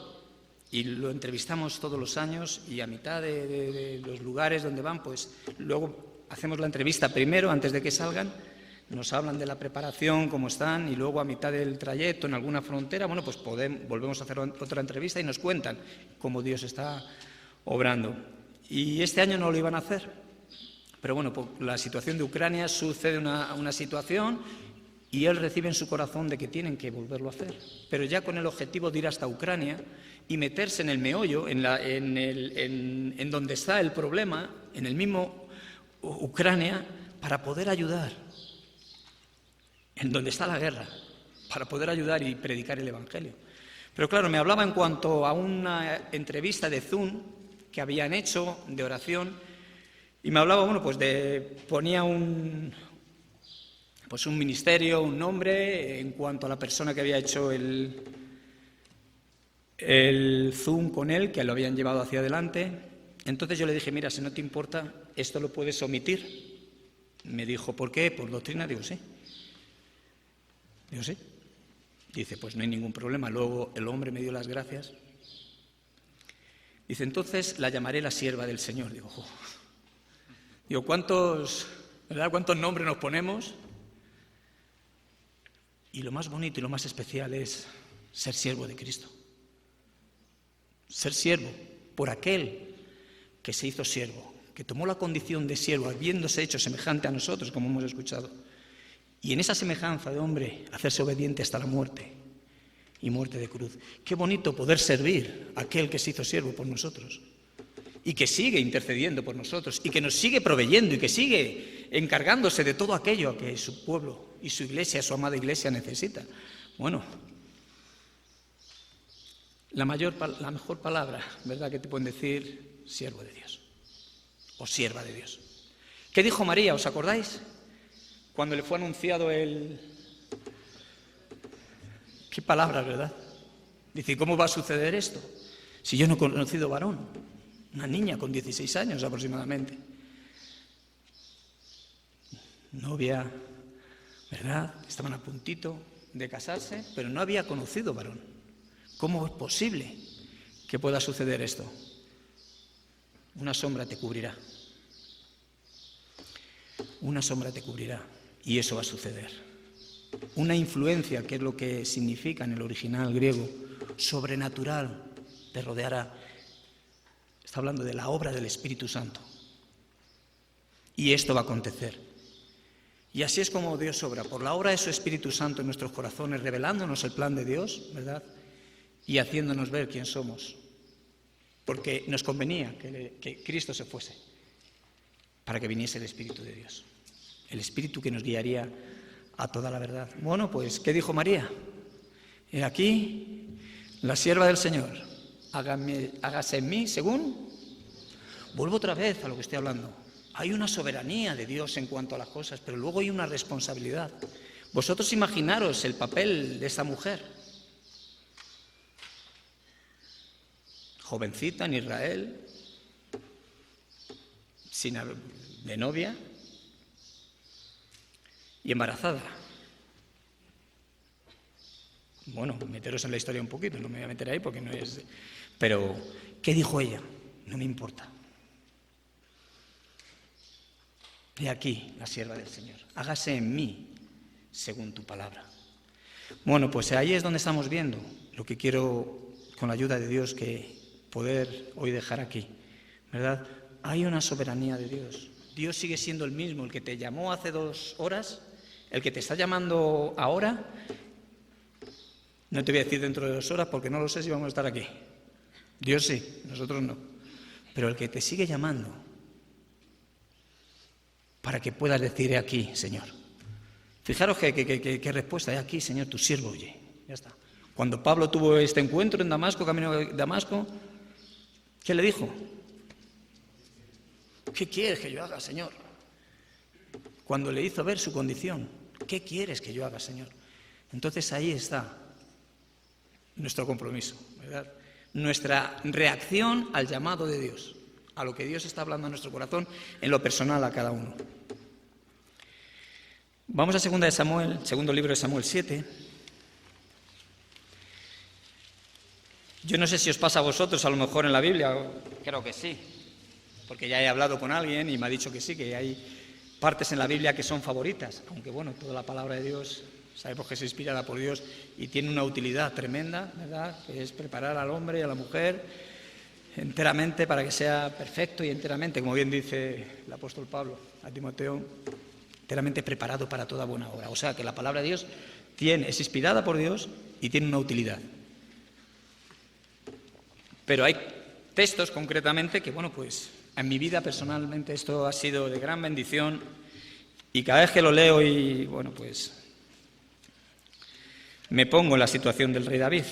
y lo entrevistamos todos los años, y a mitad de los lugares donde van, pues luego hacemos la entrevista primero, antes de que salgan, nos hablan de la preparación, cómo están, y luego a mitad del trayecto, en alguna frontera, bueno, pues volvemos a hacer otra entrevista y nos cuentan cómo Dios está obrando. Y este año no lo iban a hacer, pero bueno, por la situación de Ucrania sucede una situación y él recibe en su corazón de que tienen que volverlo a hacer, pero ya con el objetivo de ir hasta Ucrania y meterse en el meollo, en donde está el problema, en el mismo Ucrania, para poder ayudar. en donde está la guerra, para poder ayudar y predicar el Evangelio. Pero claro, me hablaba en cuanto a una entrevista de Zoom que habían hecho de oración, y me hablaba, ponía un ministerio, un nombre, en cuanto a la persona que había hecho el Zoom con él, que lo habían llevado hacia adelante. Entonces yo le dije, mira, si no te importa, esto lo puedes omitir. Me dijo, ¿por qué? ¿Por doctrina? Digo, sí. Sí. Dice, pues no hay ningún problema. Luego el hombre me dio las gracias. Dice, entonces la llamaré la sierva del Señor. Digo, ¿cuántos nombres nos ponemos? Y lo más bonito y lo más especial es ser siervo de Cristo. Ser siervo por aquel que se hizo siervo, que tomó la condición de siervo, habiéndose hecho semejante a nosotros, como hemos escuchado. Y en esa semejanza de hombre, hacerse obediente hasta la muerte, y muerte de cruz. Qué bonito poder servir a aquel que se hizo siervo por nosotros, y que sigue intercediendo por nosotros, y que nos sigue proveyendo, y que sigue encargándose de todo aquello que su pueblo y su iglesia, su amada iglesia, necesita. Bueno, la mejor palabra, ¿verdad?, que te pueden decir, siervo de Dios, o sierva de Dios. ¿Qué dijo María? ¿Os acordáis? Cuando le fue anunciado Qué palabras, ¿verdad? Dice, ¿cómo va a suceder esto? Si yo no he conocido varón. Una niña con 16 años aproximadamente. Novia, ¿verdad? Estaban a puntito de casarse, pero no había conocido varón. ¿Cómo es posible que pueda suceder esto? Una sombra te cubrirá. Una sombra te cubrirá. Y eso va a suceder. Una influencia, que es lo que significa en el original griego, sobrenatural, te rodeará. Está hablando de la obra del Espíritu Santo. Y esto va a acontecer. Y así es como Dios obra, por la obra de su Espíritu Santo en nuestros corazones, revelándonos el plan de Dios, ¿verdad? Y haciéndonos ver quién somos. Porque nos convenía que Cristo se fuese, para que viniese el Espíritu de Dios. El Espíritu que nos guiaría a toda la verdad. Bueno, pues, ¿qué dijo María? He aquí, la sierva del Señor, hágase en mí según... Vuelvo otra vez a lo que estoy hablando. Hay una soberanía de Dios en cuanto a las cosas, pero luego hay una responsabilidad. Vosotros imaginaros el papel de esta mujer. Jovencita en Israel, de novia y embarazada. Bueno, meteros en la historia un poquito, no me voy a meter ahí porque no es... Pero, ¿qué dijo ella? No me importa. He aquí la sierva del Señor. Hágase en mí según tu palabra. Bueno, pues ahí es donde estamos viendo lo que quiero, con la ayuda de Dios, que poder hoy dejar aquí, ¿verdad? Hay una soberanía de Dios. Dios sigue siendo el mismo, el que te llamó hace 2 horas, el que te está llamando ahora. No te voy a decir dentro de 2 horas porque no lo sé si vamos a estar aquí. Dios sí, nosotros no. Pero el que te sigue llamando para que puedas decir, he aquí, Señor. Fijaros qué respuesta, he aquí, Señor, tu siervo oye. Ya está. Cuando Pablo tuvo este encuentro en Damasco, camino de Damasco, ¿qué le dijo? ¿Qué quieres que yo haga, Señor? Cuando le hizo ver su condición, ¿qué quieres que yo haga, Señor? Entonces ahí está nuestro compromiso, ¿verdad? Nuestra reacción al llamado de Dios, a lo que Dios está hablando en nuestro corazón, en lo personal a cada uno. Vamos a segundo libro de Samuel 7. Yo no sé si os pasa a vosotros, a lo mejor en la Biblia, creo que sí, porque ya he hablado con alguien y me ha dicho que sí, que hay partes en la Biblia que son favoritas, aunque bueno, toda la palabra de Dios sabemos que es inspirada por Dios y tiene una utilidad tremenda, ¿verdad? Que es preparar al hombre y a la mujer enteramente para que sea perfecto y enteramente, como bien dice el apóstol Pablo a Timoteo, enteramente preparado para toda buena obra. O sea que la palabra de Dios es inspirada por Dios y tiene una utilidad. Pero hay textos concretamente que, bueno, pues en mi vida personalmente esto ha sido de gran bendición y cada vez que lo leo y, bueno, pues me pongo en la situación del rey David.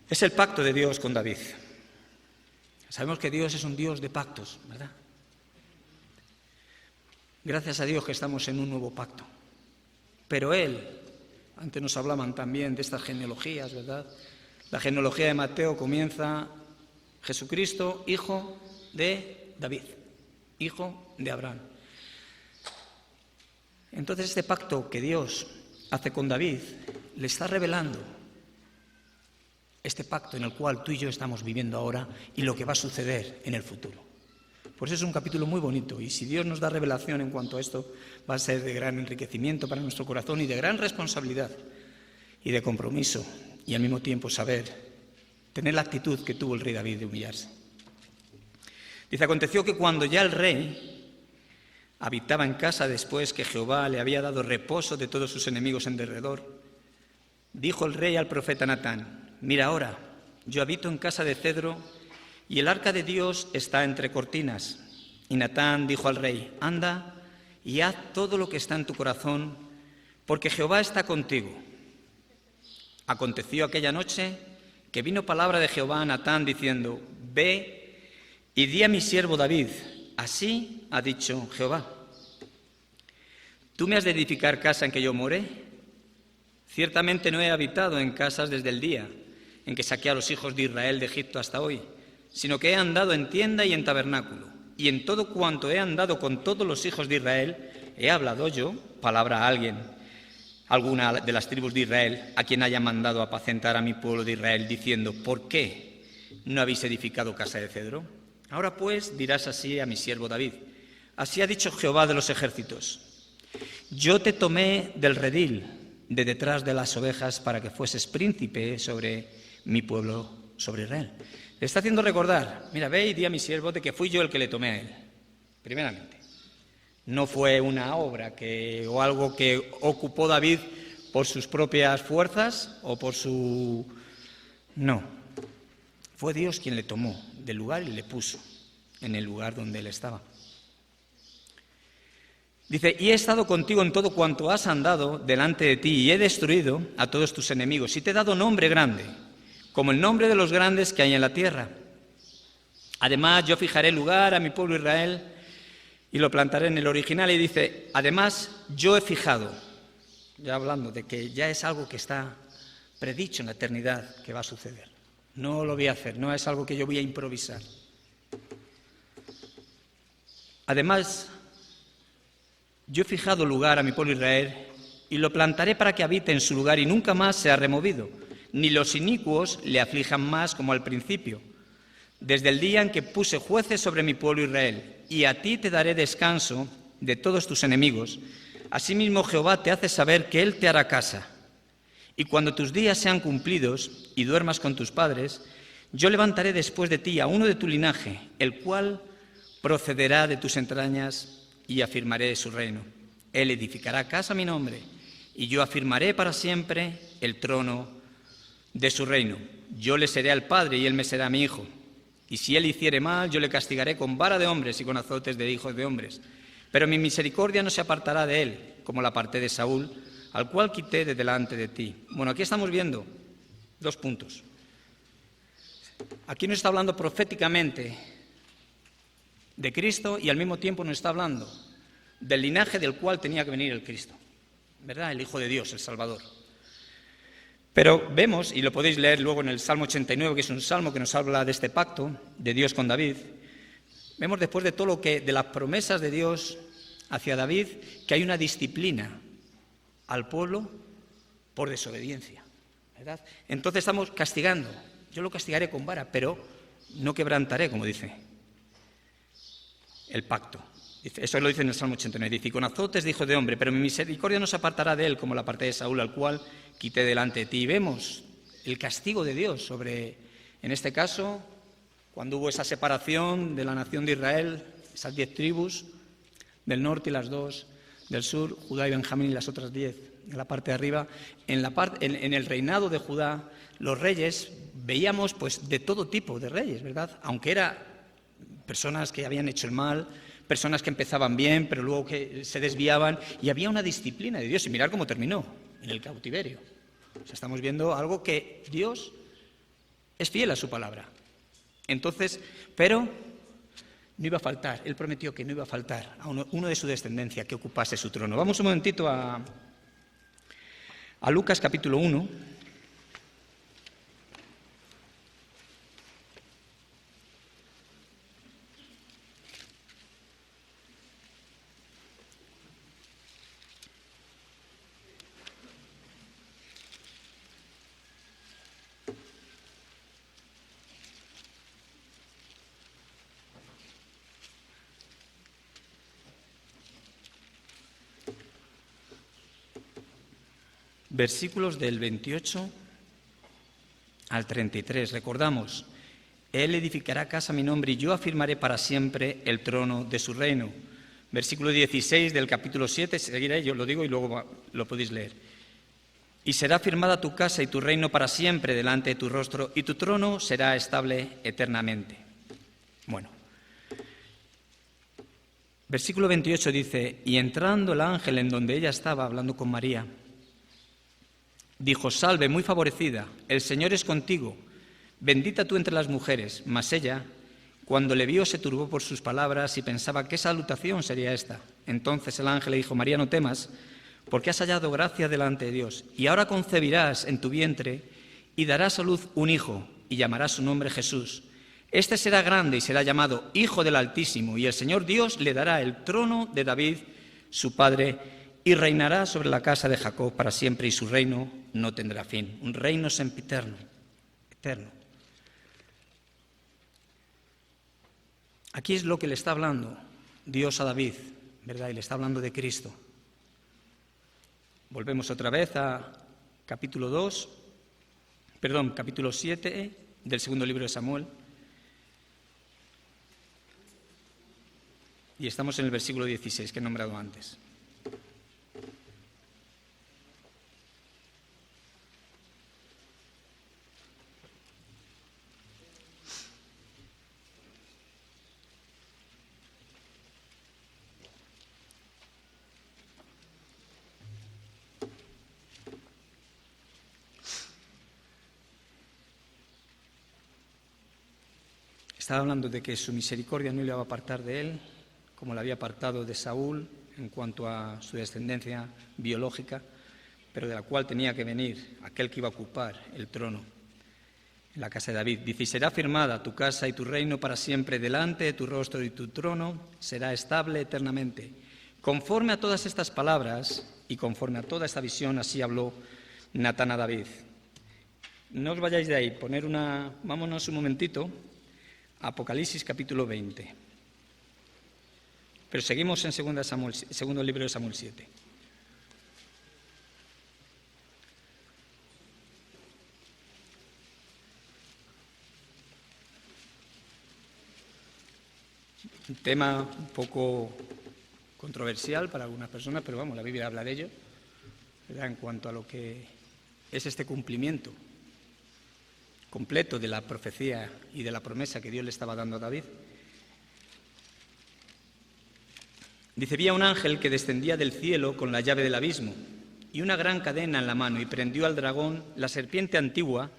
Es el pacto de Dios con David. Sabemos que Dios es un Dios de pactos, ¿verdad? Gracias a Dios que estamos en un nuevo pacto. Pero Él, antes nos hablaban también de estas genealogías, ¿verdad? La genealogía de Mateo comienza Jesucristo, hijo de David, hijo de Abraham. Entonces este pacto que Dios hace con David le está revelando este pacto en el cual tú y yo estamos viviendo ahora y lo que va a suceder en el futuro. Por eso es un capítulo muy bonito y si Dios nos da revelación en cuanto a esto, va a ser de gran enriquecimiento para nuestro corazón y de gran responsabilidad y de compromiso y al mismo tiempo tener la actitud que tuvo el rey David de humillarse. Dice, aconteció que cuando ya el rey habitaba en casa después que Jehová le había dado reposo de todos sus enemigos en derredor, dijo el rey al profeta Natán, mira ahora, yo habito en casa de cedro y el arca de Dios está entre cortinas. Y Natán dijo al rey, anda y haz todo lo que está en tu corazón, porque Jehová está contigo. Aconteció aquella noche que vino palabra de Jehová a Natán diciendo, ve y di a mi siervo David, así ha dicho Jehová. ¿Tú me has de edificar casa en que yo more? Ciertamente no he habitado en casas desde el día en que saqué a los hijos de Israel de Egipto hasta hoy, sino que he andado en tienda y en tabernáculo, y en todo cuanto he andado con todos los hijos de Israel, he hablado yo, palabra a alguna de las tribus de Israel, a quien haya mandado apacentar a mi pueblo de Israel, diciendo, ¿por qué no habéis edificado casa de cedro? Ahora pues dirás así a mi siervo David, así ha dicho Jehová de los ejércitos, yo te tomé del redil de detrás de las ovejas para que fueses príncipe sobre mi pueblo, sobre Israel. Le está haciendo recordar, mira, ve y di a mi siervo de que fui yo el que le tomé a él, primeramente. No fue una obra o algo que ocupó David por sus propias fuerzas o por su... No, fue Dios quien le tomó del lugar y le puso en el lugar donde él estaba. Dice, y he estado contigo en todo cuanto has andado delante de ti y he destruido a todos tus enemigos y te he dado nombre grande, como el nombre de los grandes que hay en la tierra. Además, yo fijaré lugar a mi pueblo Israel y lo plantaré en el original. Y dice, además, yo he fijado, ya hablando de que ya es algo que está predicho en la eternidad que va a suceder. No lo voy a hacer, no es algo que yo voy a improvisar. Además, yo he fijado lugar a mi pueblo Israel y lo plantaré para que habite en su lugar y nunca más sea removido, ni los inicuos le aflijan más como al principio, desde el día en que puse jueces sobre mi pueblo Israel, y a ti te daré descanso de todos tus enemigos. Asimismo Jehová te hace saber que Él te hará casa, y cuando tus días sean cumplidos y duermas con tus padres, yo levantaré después de ti a uno de tu linaje, el cual procederá de tus entrañas y afirmaré su reino. Él edificará casa a mi nombre, y yo afirmaré para siempre el trono de su reino. Yo le seré al padre y él me será mi hijo. Y si él hiciere mal, yo le castigaré con vara de hombres y con azotes de hijos de hombres. Pero mi misericordia no se apartará de él, como la aparté de Saúl, al cual quité de delante de ti. Bueno, aquí estamos viendo dos puntos. Aquí nos está hablando proféticamente de Cristo y al mismo tiempo nos está hablando del linaje del cual tenía que venir el Cristo, ¿verdad? El Hijo de Dios, el Salvador. Pero vemos, y lo podéis leer luego en el Salmo 89, que es un salmo que nos habla de este pacto de Dios con David, vemos después de todo de las promesas de Dios hacia David, que hay una disciplina al pueblo por desobediencia, ¿verdad? Entonces estamos castigando. Yo lo castigaré con vara, pero no quebrantaré, como dice el pacto. Eso lo dice en el Salmo 89. Dice, y con azotes de hijo de hombre, pero mi misericordia no se apartará de él, como la aparté de Saúl, al cual quité delante de ti. Y vemos el castigo de Dios sobre, en este caso, cuando hubo esa separación de la nación de Israel, esas 10 tribus del norte y las 2 del sur, Judá y Benjamín y las otras 10 en la parte de arriba. En el reinado de Judá, los reyes, veíamos pues de todo tipo de reyes, ¿verdad? Aunque eran personas que habían hecho el mal, personas que empezaban bien, pero luego que se desviaban, y había una disciplina de Dios. Y mirad cómo terminó, en el cautiverio. O sea, estamos viendo algo que Dios es fiel a su palabra. Entonces, pero no iba a faltar, Él prometió que no iba a faltar a uno de su descendencia que ocupase su trono. Vamos un momentito a Lucas capítulo 1. Versículos del 28 al 33. Recordamos, Él edificará casa a mi nombre y yo afirmaré para siempre el trono de su reino. Versículo 16 del capítulo 7, seguiré, yo lo digo y luego lo podéis leer. Y será firmada tu casa y tu reino para siempre delante de tu rostro, y tu trono será estable eternamente. Bueno. Versículo 28 dice, y entrando el ángel en donde ella estaba hablando con María, dijo, salve, muy favorecida, el Señor es contigo, bendita tú entre las mujeres. Mas ella, cuando le vio, se turbó por sus palabras y pensaba, ¿qué salutación sería esta? Entonces el ángel le dijo, María, no temas, porque has hallado gracia delante de Dios, y ahora concebirás en tu vientre y darás a luz un hijo, y llamarás su nombre Jesús. Este será grande y será llamado Hijo del Altísimo, y el Señor Dios le dará el trono de David, su padre, y reinará sobre la casa de Jacob para siempre, y su reino no tendrá fin. Un reino sempiterno, eterno. Aquí es lo que le está hablando Dios a David, ¿verdad? Y le está hablando de Cristo. Volvemos otra vez a capítulo 7 del segundo libro de Samuel. Y estamos en el versículo 16 que he nombrado antes. Estaba hablando de que su misericordia no le iba a apartar de él, como la había apartado de Saúl en cuanto a su descendencia biológica, pero de la cual tenía que venir aquel que iba a ocupar el trono en la casa de David. Dice, y será firmada tu casa y tu reino para siempre delante de tu rostro, y tu trono será estable eternamente. Conforme a todas estas palabras y conforme a toda esta visión, así habló Natán a David. No os vayáis de ahí, vámonos un momentito. Apocalipsis capítulo 20. Pero seguimos en segundo libro de Samuel 7. Un tema un poco controversial para algunas personas, pero vamos, la Biblia habla de ello, ¿verdad? En cuanto a lo que es este cumplimiento completo de la profecía y de la promesa que Dios le estaba dando a David. Dice, vi a un ángel que descendía del cielo con la llave del abismo y una gran cadena en la mano, y prendió al dragón, la serpiente antigua,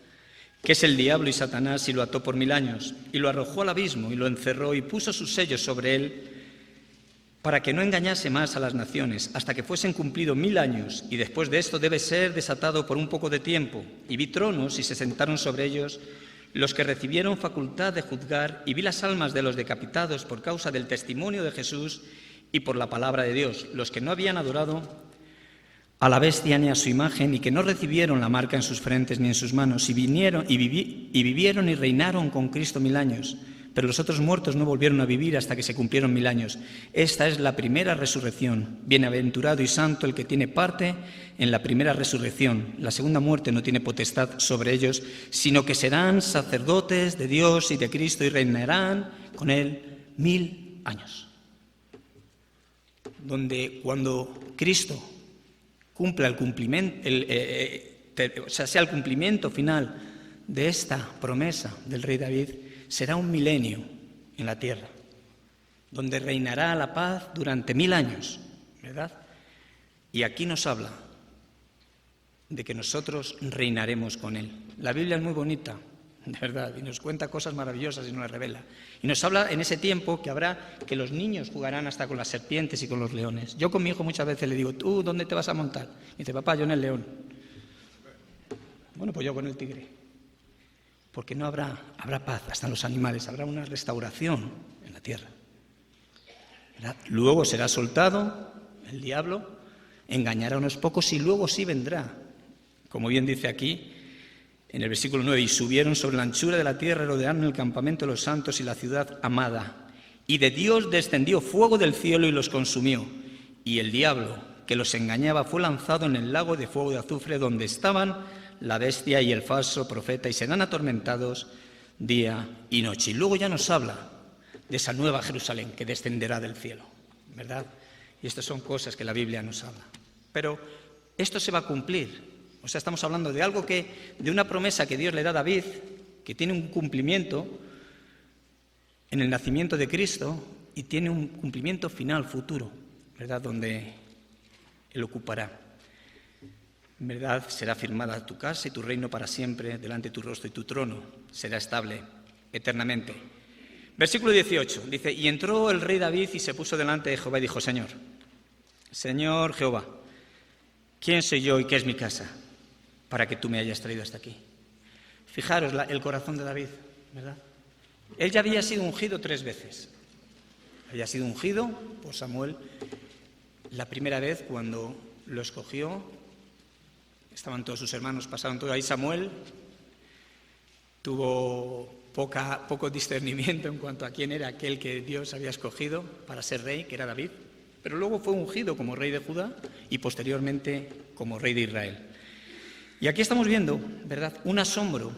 que es el diablo y Satanás, y lo ató por 1000 años, y lo arrojó al abismo y lo encerró y puso sus sellos sobre él, para que no engañase más a las naciones, hasta que fuesen cumplidos 1000 años, y después de esto debe ser desatado por un poco de tiempo. Y vi tronos y se sentaron sobre ellos los que recibieron facultad de juzgar, y vi las almas de los decapitados por causa del testimonio de Jesús y por la palabra de Dios, los que no habían adorado a la bestia ni a su imagen, y que no recibieron la marca en sus frentes ni en sus manos, y vivieron y reinaron con Cristo 1000 años. Pero los otros muertos no volvieron a vivir hasta que se cumplieron 1000 años. Esta es la primera resurrección. Bienaventurado y santo el que tiene parte en la primera resurrección. La segunda muerte no tiene potestad sobre ellos, sino que serán sacerdotes de Dios y de Cristo, y reinarán con él 1000 años. Donde cuando Cristo cumpla el cumplimiento, sea el cumplimiento final de esta promesa del rey David, será un milenio en la tierra, donde reinará la paz durante 1000 años, ¿verdad? Y aquí nos habla de que nosotros reinaremos con Él. La Biblia es muy bonita, de verdad, y nos cuenta cosas maravillosas y nos las revela. Y nos habla en ese tiempo que los niños jugarán hasta con las serpientes y con los leones. Yo con mi hijo muchas veces le digo, ¿tú dónde te vas a montar? Y dice, papá, yo en el león. Bueno, pues yo con el tigre. Porque no habrá paz hasta en los animales, habrá una restauración en la tierra, ¿verdad? Luego será soltado el diablo, engañará a unos pocos y luego sí vendrá. Como bien dice aquí, en el versículo 9, y subieron sobre la anchura de la tierra, rodearon el campamento de los santos y la ciudad amada. Y de Dios descendió fuego del cielo y los consumió. Y el diablo que los engañaba fue lanzado en el lago de fuego de azufre, donde estaban la bestia y el falso profeta, y serán atormentados día y noche. Y luego ya nos habla de esa nueva Jerusalén que descenderá del cielo, ¿verdad? Y estas son cosas que la Biblia nos habla. Pero esto se va a cumplir. O sea, estamos hablando de algo de una promesa que Dios le da a David, que tiene un cumplimiento en el nacimiento de Cristo y tiene un cumplimiento final futuro, ¿verdad? Donde Él ocupará. En verdad será firmada tu casa y tu reino para siempre, delante de tu rostro y tu trono será estable eternamente. Versículo 18, dice, y entró el rey David y se puso delante de Jehová y dijo, Señor Jehová, ¿quién soy yo y qué es mi casa para que tú me hayas traído hasta aquí? Fijaros el corazón de David, ¿verdad? Él ya había sido ungido 3 veces. Había sido ungido por Samuel la primera vez cuando lo escogió. Estaban todos sus hermanos, pasaron todo ahí. Samuel tuvo poco discernimiento en cuanto a quién era aquel que Dios había escogido para ser rey, que era David. Pero luego fue ungido como rey de Judá y posteriormente como rey de Israel. Y aquí estamos viendo, ¿verdad?, un asombro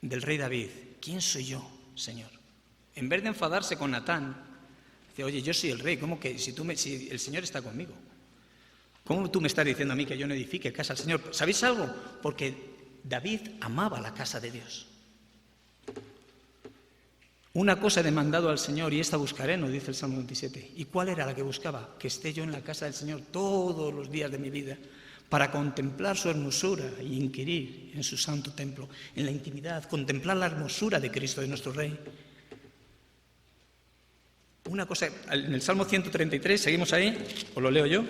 del rey David. ¿Quién soy yo, Señor? En vez de enfadarse con Natán, dice, oye, yo soy el rey, ¿cómo que si el Señor está conmigo? ¿Cómo tú me estás diciendo a mí que yo no edifique casa al Señor? ¿Sabéis algo? Porque David amaba la casa de Dios. Una cosa he demandado al Señor y esta buscaré, nos dice el Salmo 27. ¿Y cuál era la que buscaba? Que esté yo en la casa del Señor todos los días de mi vida para contemplar su hermosura y inquirir en su santo templo, en la intimidad, contemplar la hermosura de Cristo, de nuestro Rey. Una cosa, en el Salmo 133, seguimos ahí, os lo leo yo.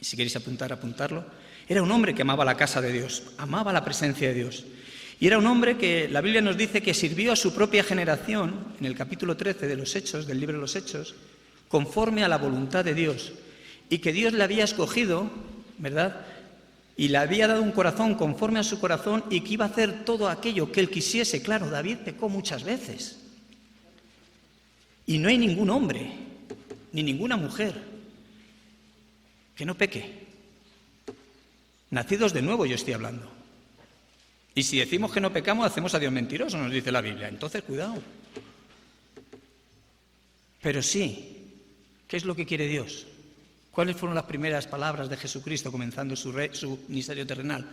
Y si queréis apuntarlo. Era un hombre que amaba la casa de Dios, amaba la presencia de Dios. Y era un hombre que la Biblia nos dice que sirvió a su propia generación, en el capítulo 13 de los Hechos, del libro de los Hechos, conforme a la voluntad de Dios. Y que Dios le había escogido, ¿verdad? Y le había dado un corazón conforme a su corazón y que iba a hacer todo aquello que él quisiese. Claro, David pecó muchas veces. Y no hay ningún hombre, ni ninguna mujer que no peque. Nacidos de nuevo yo estoy hablando. Y si decimos que no pecamos, hacemos a Dios mentiroso, nos dice la Biblia. Entonces, cuidado. Pero sí, ¿qué es lo que quiere Dios? ¿Cuáles fueron las primeras palabras de Jesucristo comenzando su ministerio terrenal?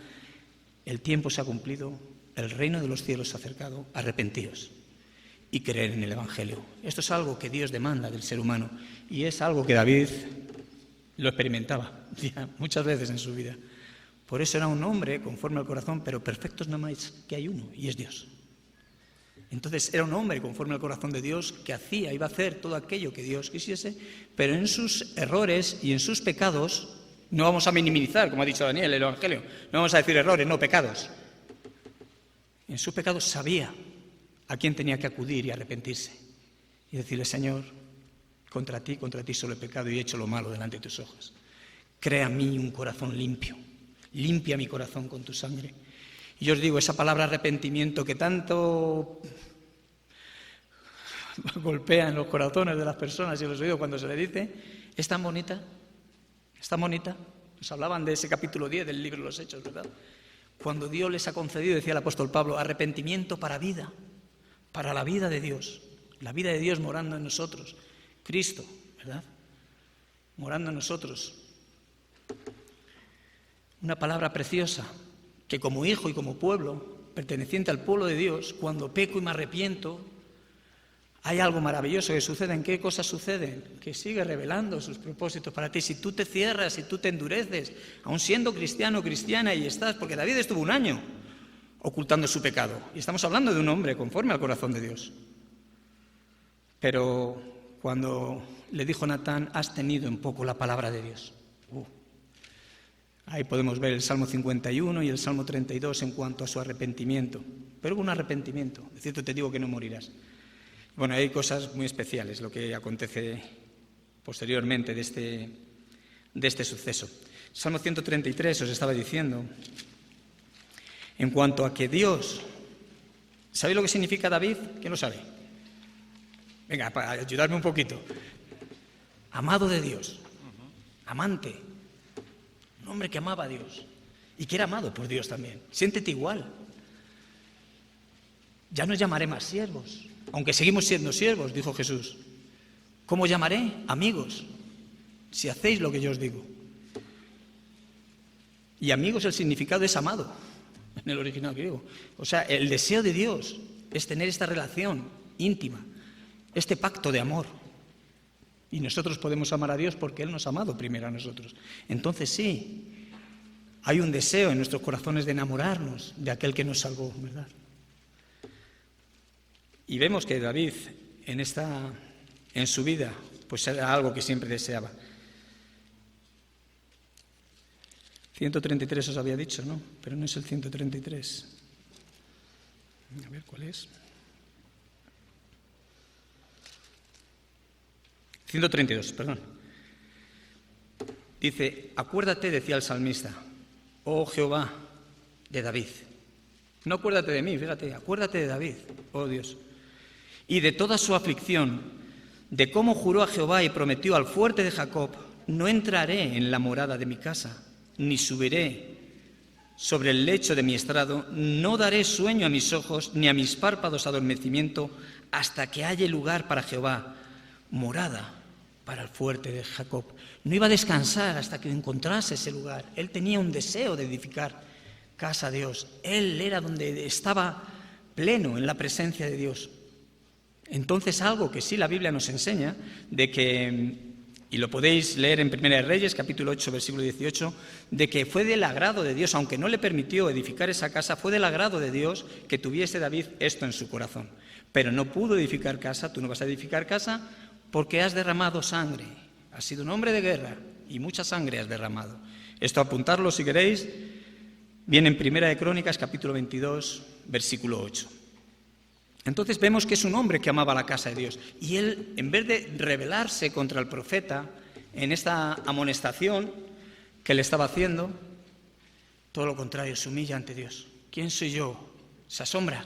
El tiempo se ha cumplido, el reino de los cielos se ha acercado, arrepentíos y creer en el Evangelio. Esto es algo que Dios demanda del ser humano y es algo que David lo experimentaba muchas veces en su vida. Por eso era un hombre conforme al corazón, pero perfectos no más que hay uno, y es Dios. Entonces era un hombre conforme al corazón de Dios que iba a hacer todo aquello que Dios quisiese, pero en sus errores y en sus pecados, no vamos a minimizar, como ha dicho Daniel, el Evangelio, no vamos a decir errores, no pecados. En sus pecados sabía a quién tenía que acudir y arrepentirse y decirle, Señor, contra ti solo he pecado y he hecho lo malo delante de tus ojos. Crea en mí un corazón limpio, limpia mi corazón con tu sangre. Y yo os digo, esa palabra arrepentimiento que tanto golpea en los corazones de las personas y los oídos cuando se le dice, es tan bonita, es tan bonita. Nos hablaban de ese capítulo 10 del libro de los Hechos, ¿verdad? Cuando Dios les ha concedido, decía el apóstol Pablo, arrepentimiento para vida, para la vida de Dios, la vida de Dios morando en nosotros. Cristo, ¿verdad? Morando en nosotros. Una palabra preciosa que como hijo y como pueblo, perteneciente al pueblo de Dios, cuando peco y me arrepiento, Hay algo maravilloso que sucede. ¿En qué cosas suceden? Que sigue revelando sus propósitos para ti. Si tú te cierras, si tú te endureces, aun siendo cristiano o cristiana, y estás, porque David estuvo 1 año ocultando su pecado. Y estamos hablando de un hombre conforme al corazón de Dios. Pero cuando le dijo Natán, has tenido en poco la palabra de Dios. Ahí podemos ver el Salmo 51 y el Salmo 32 en cuanto a su arrepentimiento. Pero hubo un arrepentimiento. De cierto te digo que no morirás. Bueno, hay cosas muy especiales, lo que acontece posteriormente de este suceso. Salmo 133 os estaba diciendo, en cuanto a que Dios, ¿sabéis lo que significa David? ¿Quién lo sabe? Venga, para ayudarme un poquito. Amado de Dios, amante, un hombre que amaba a Dios y que era amado por Dios también. Siéntete igual. Ya no llamaré más siervos, aunque seguimos siendo siervos, dijo Jesús. ¿Cómo llamaré? Amigos, si hacéis lo que yo os digo. Y amigos, el significado es amado, en el original griego. O sea, el deseo de Dios es tener esta relación íntima, este pacto de amor. Y nosotros podemos amar a Dios porque Él nos ha amado primero a nosotros. Entonces sí, hay un deseo en nuestros corazones de enamorarnos de aquel que nos salvó, ¿verdad? Y vemos que David en su vida pues era algo que siempre deseaba. 133 os había dicho, ¿no? Pero no es el 133. A ver, ¿cuál es? 132, perdón. Dice, acuérdate, decía el salmista, oh Jehová, de David. No acuérdate de mí, fíjate, acuérdate de David, oh Dios. Y de toda su aflicción, de cómo juró a Jehová y prometió al fuerte de Jacob, no entraré en la morada de mi casa, ni subiré sobre el lecho de mi estrado, no daré sueño a mis ojos, ni a mis párpados adormecimiento, hasta que haya lugar para Jehová, morada para el fuerte de Jacob. No iba a descansar hasta que encontrase ese lugar. Él tenía un deseo de edificar casa a Dios. Él era donde estaba pleno en la presencia de Dios. Entonces, algo que sí la Biblia nos enseña, de que, y lo podéis leer en Primera de Reyes, capítulo 8, versículo 18, de que fue del agrado de Dios, aunque no le permitió edificar esa casa, fue del agrado de Dios que tuviese David esto en su corazón. Pero no pudo edificar casa. Tú no vas a edificar casa porque has derramado sangre. Has sido un hombre de guerra y mucha sangre has derramado. Esto apuntarlo si queréis. Viene en Primera de Crónicas, capítulo 22, versículo 8. Entonces vemos que es un hombre que amaba la casa de Dios. Y él, en vez de rebelarse contra el profeta en esta amonestación que le estaba haciendo, todo lo contrario, se humilla ante Dios. ¿Quién soy yo? Se asombra,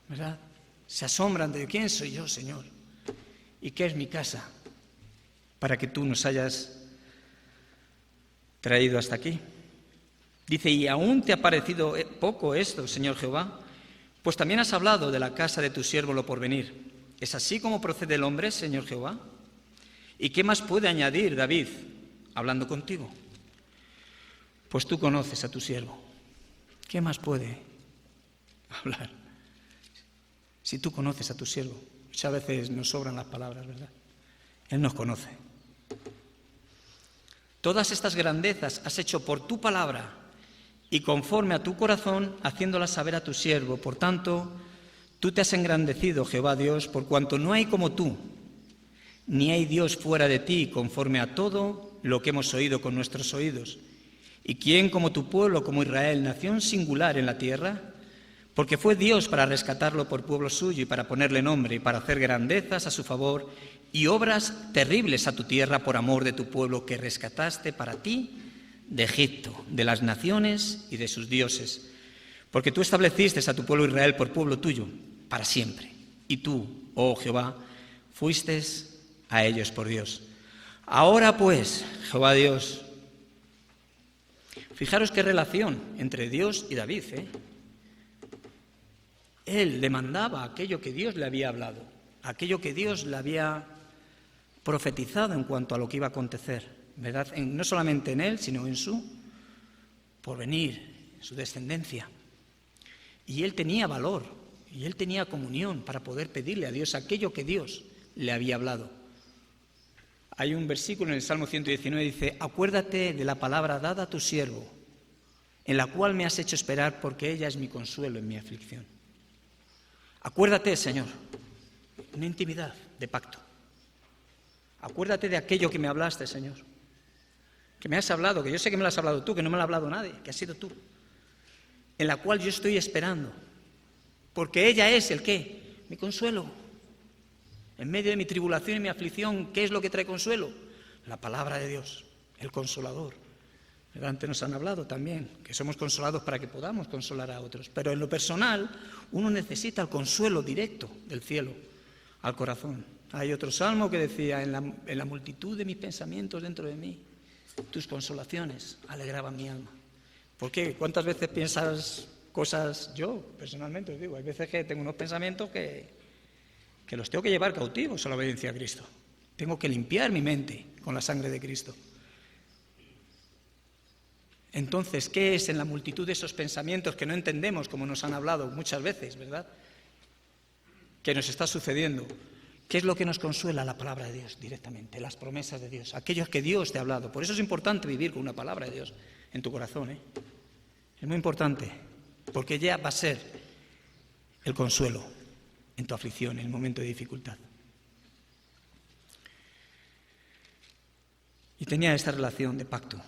¿verdad? Se asombra ante Dios. ¿Quién soy yo, Señor? ¿Y qué es mi casa para que tú nos hayas traído hasta aquí? Dice, ¿y aún te ha parecido poco esto, Señor Jehová? Pues también has hablado de la casa de tu siervo lo porvenir. ¿Es así como procede el hombre, Señor Jehová? ¿Y qué más puede añadir David hablando contigo? Pues tú conoces a tu siervo. ¿Qué más puede hablar? Si tú conoces a tu siervo. Muchas veces nos sobran las palabras, ¿verdad? Él nos conoce. Todas estas grandezas has hecho por tu palabra y conforme a tu corazón, haciéndolas saber a tu siervo. Por tanto, tú te has engrandecido, Jehová Dios, por cuanto no hay como tú, ni hay Dios fuera de ti, conforme a todo lo que hemos oído con nuestros oídos. ¿Y quién como tu pueblo, como Israel, nación singular en la tierra? Porque fue Dios para rescatarlo por pueblo suyo y para ponerle nombre y para hacer grandezas a su favor y obras terribles a tu tierra por amor de tu pueblo que rescataste para ti de Egipto, de las naciones y de sus dioses. Porque tú estableciste a tu pueblo Israel por pueblo tuyo para siempre. Y tú, oh Jehová, fuiste a ellos por Dios. Ahora pues, Jehová Dios, fijaros qué relación entre Dios y David, Él demandaba aquello que Dios le había hablado, aquello que Dios le había profetizado en cuanto a lo que iba a acontecer, ¿verdad? No solamente en él, sino en su porvenir, en su descendencia. Y él tenía valor Y él tenía comunión para poder pedirle a Dios aquello que Dios le había hablado. Hay un versículo en el Salmo 119 que dice: acuérdate de la palabra dada a tu siervo, en la cual me has hecho esperar, porque ella es mi consuelo en mi aflicción. Acuérdate, Señor, una intimidad de pacto. Acuérdate de aquello que me hablaste, Señor, que me has hablado, que yo sé que me lo has hablado tú, que no me lo ha hablado nadie, que has sido tú, en la cual yo estoy esperando, porque ella es el ¿qué? Mi consuelo. En medio de mi tribulación y mi aflicción, ¿qué es lo que trae consuelo? La palabra de Dios, el Consolador. Antes nos han hablado también, que somos consolados para que podamos consolar a otros. Pero en lo personal, uno necesita el consuelo directo del cielo al corazón. Hay otro salmo que decía: en la multitud de mis pensamientos dentro de mí, tus consolaciones alegraban mi alma. ¿Por qué? ¿Cuántas veces piensas cosas? Yo, personalmente, os digo, hay veces que tengo unos pensamientos que los tengo que llevar cautivos a la obediencia a Cristo. Tengo que limpiar mi mente con la sangre de Cristo. Entonces, ¿qué es en la multitud de esos pensamientos que no entendemos, como nos han hablado muchas veces, ¿verdad?, que nos está sucediendo? ¿Qué es lo que nos consuela? La palabra de Dios directamente, las promesas de Dios, aquellos que Dios te ha hablado. Por eso es importante vivir con una palabra de Dios en tu corazón, ¿eh? Es muy importante, porque ya va a ser el consuelo en tu aflicción, en el momento de dificultad. Y tenía esta relación de pacto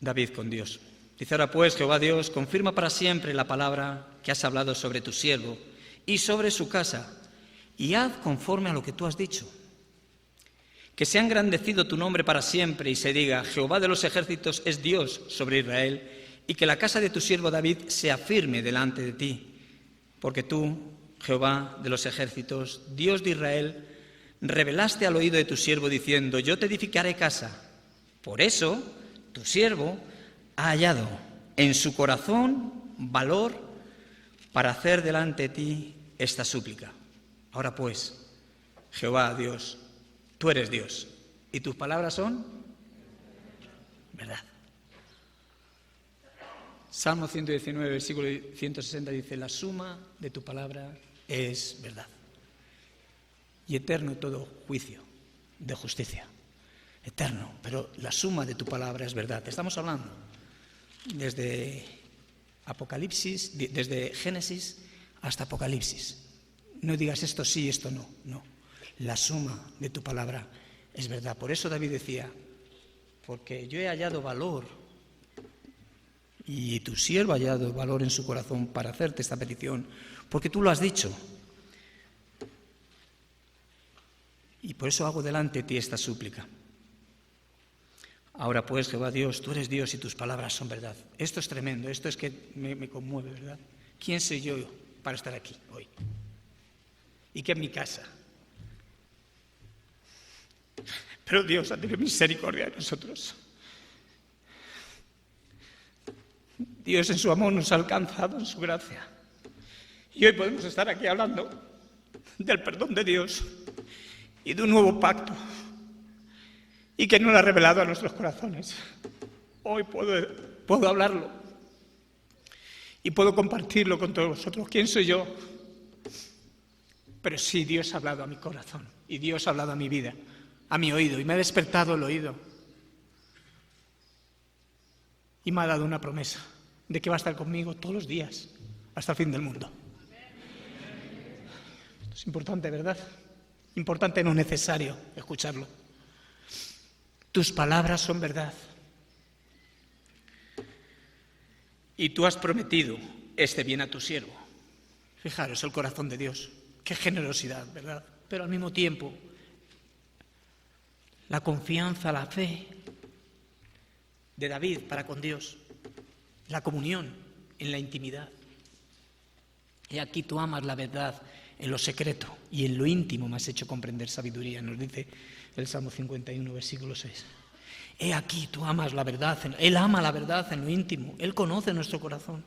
David con Dios. Dice: ahora pues, Jehová Dios, confirma para siempre la palabra que has hablado sobre tu siervo y sobre su casa, y haz conforme a lo que tú has dicho. Que sea engrandecido tu nombre para siempre y se diga: Jehová de los ejércitos es Dios sobre Israel, y que la casa de tu siervo David sea firme delante de ti. Porque tú, Jehová de los ejércitos, Dios de Israel, revelaste al oído de tu siervo diciendo: yo te edificaré casa. Por eso tu siervo ha hallado en su corazón valor para hacer delante de ti esta súplica. Ahora pues, Jehová Dios, tú eres Dios y tus palabras son verdad. Salmo 119, versículo 160 dice: la suma de tu palabra es verdad y eterno todo juicio de justicia. Eterno, pero la suma de tu palabra es verdad. Estamos hablando desde Apocalipsis, desde Génesis hasta Apocalipsis. No digas esto sí, esto no, no. La suma de tu palabra es verdad. Por eso David decía: porque yo he hallado valor y tu siervo ha hallado valor en su corazón para hacerte esta petición, porque tú lo has dicho. Y por eso hago delante de ti esta súplica. Ahora pues, Jehová Dios, tú eres Dios y tus palabras son verdad. Esto es tremendo, esto es que me conmueve, ¿verdad? ¿Quién soy yo para estar aquí hoy? Y que en mi casa. Pero Dios ha tenido misericordia de nosotros. Dios en su amor nos ha alcanzado en su gracia. Y hoy podemos estar aquí hablando del perdón de Dios y de un nuevo pacto, y que no lo ha revelado a nuestros corazones. Hoy puedo hablarlo y puedo compartirlo con todos vosotros. ¿Quién soy yo? Pero sí, Dios ha hablado a mi corazón y Dios ha hablado a mi vida, a mi oído, y me ha despertado el oído y me ha dado una promesa de que va a estar conmigo todos los días hasta el fin del mundo. Esto es importante, ¿verdad? Importante, no necesario escucharlo. Tus palabras son verdad. Y tú has prometido este bien a tu siervo. Fijaros el corazón de Dios. Qué generosidad, ¿verdad? Pero al mismo tiempo, la confianza, la fe de David para con Dios. La comunión en la intimidad. Y aquí tú amas la verdad en lo secreto y en lo íntimo me has hecho comprender sabiduría, nos dice el Salmo 51, versículo 6. He aquí, tú amas la verdad, Él ama la verdad en lo íntimo, Él conoce nuestro corazón.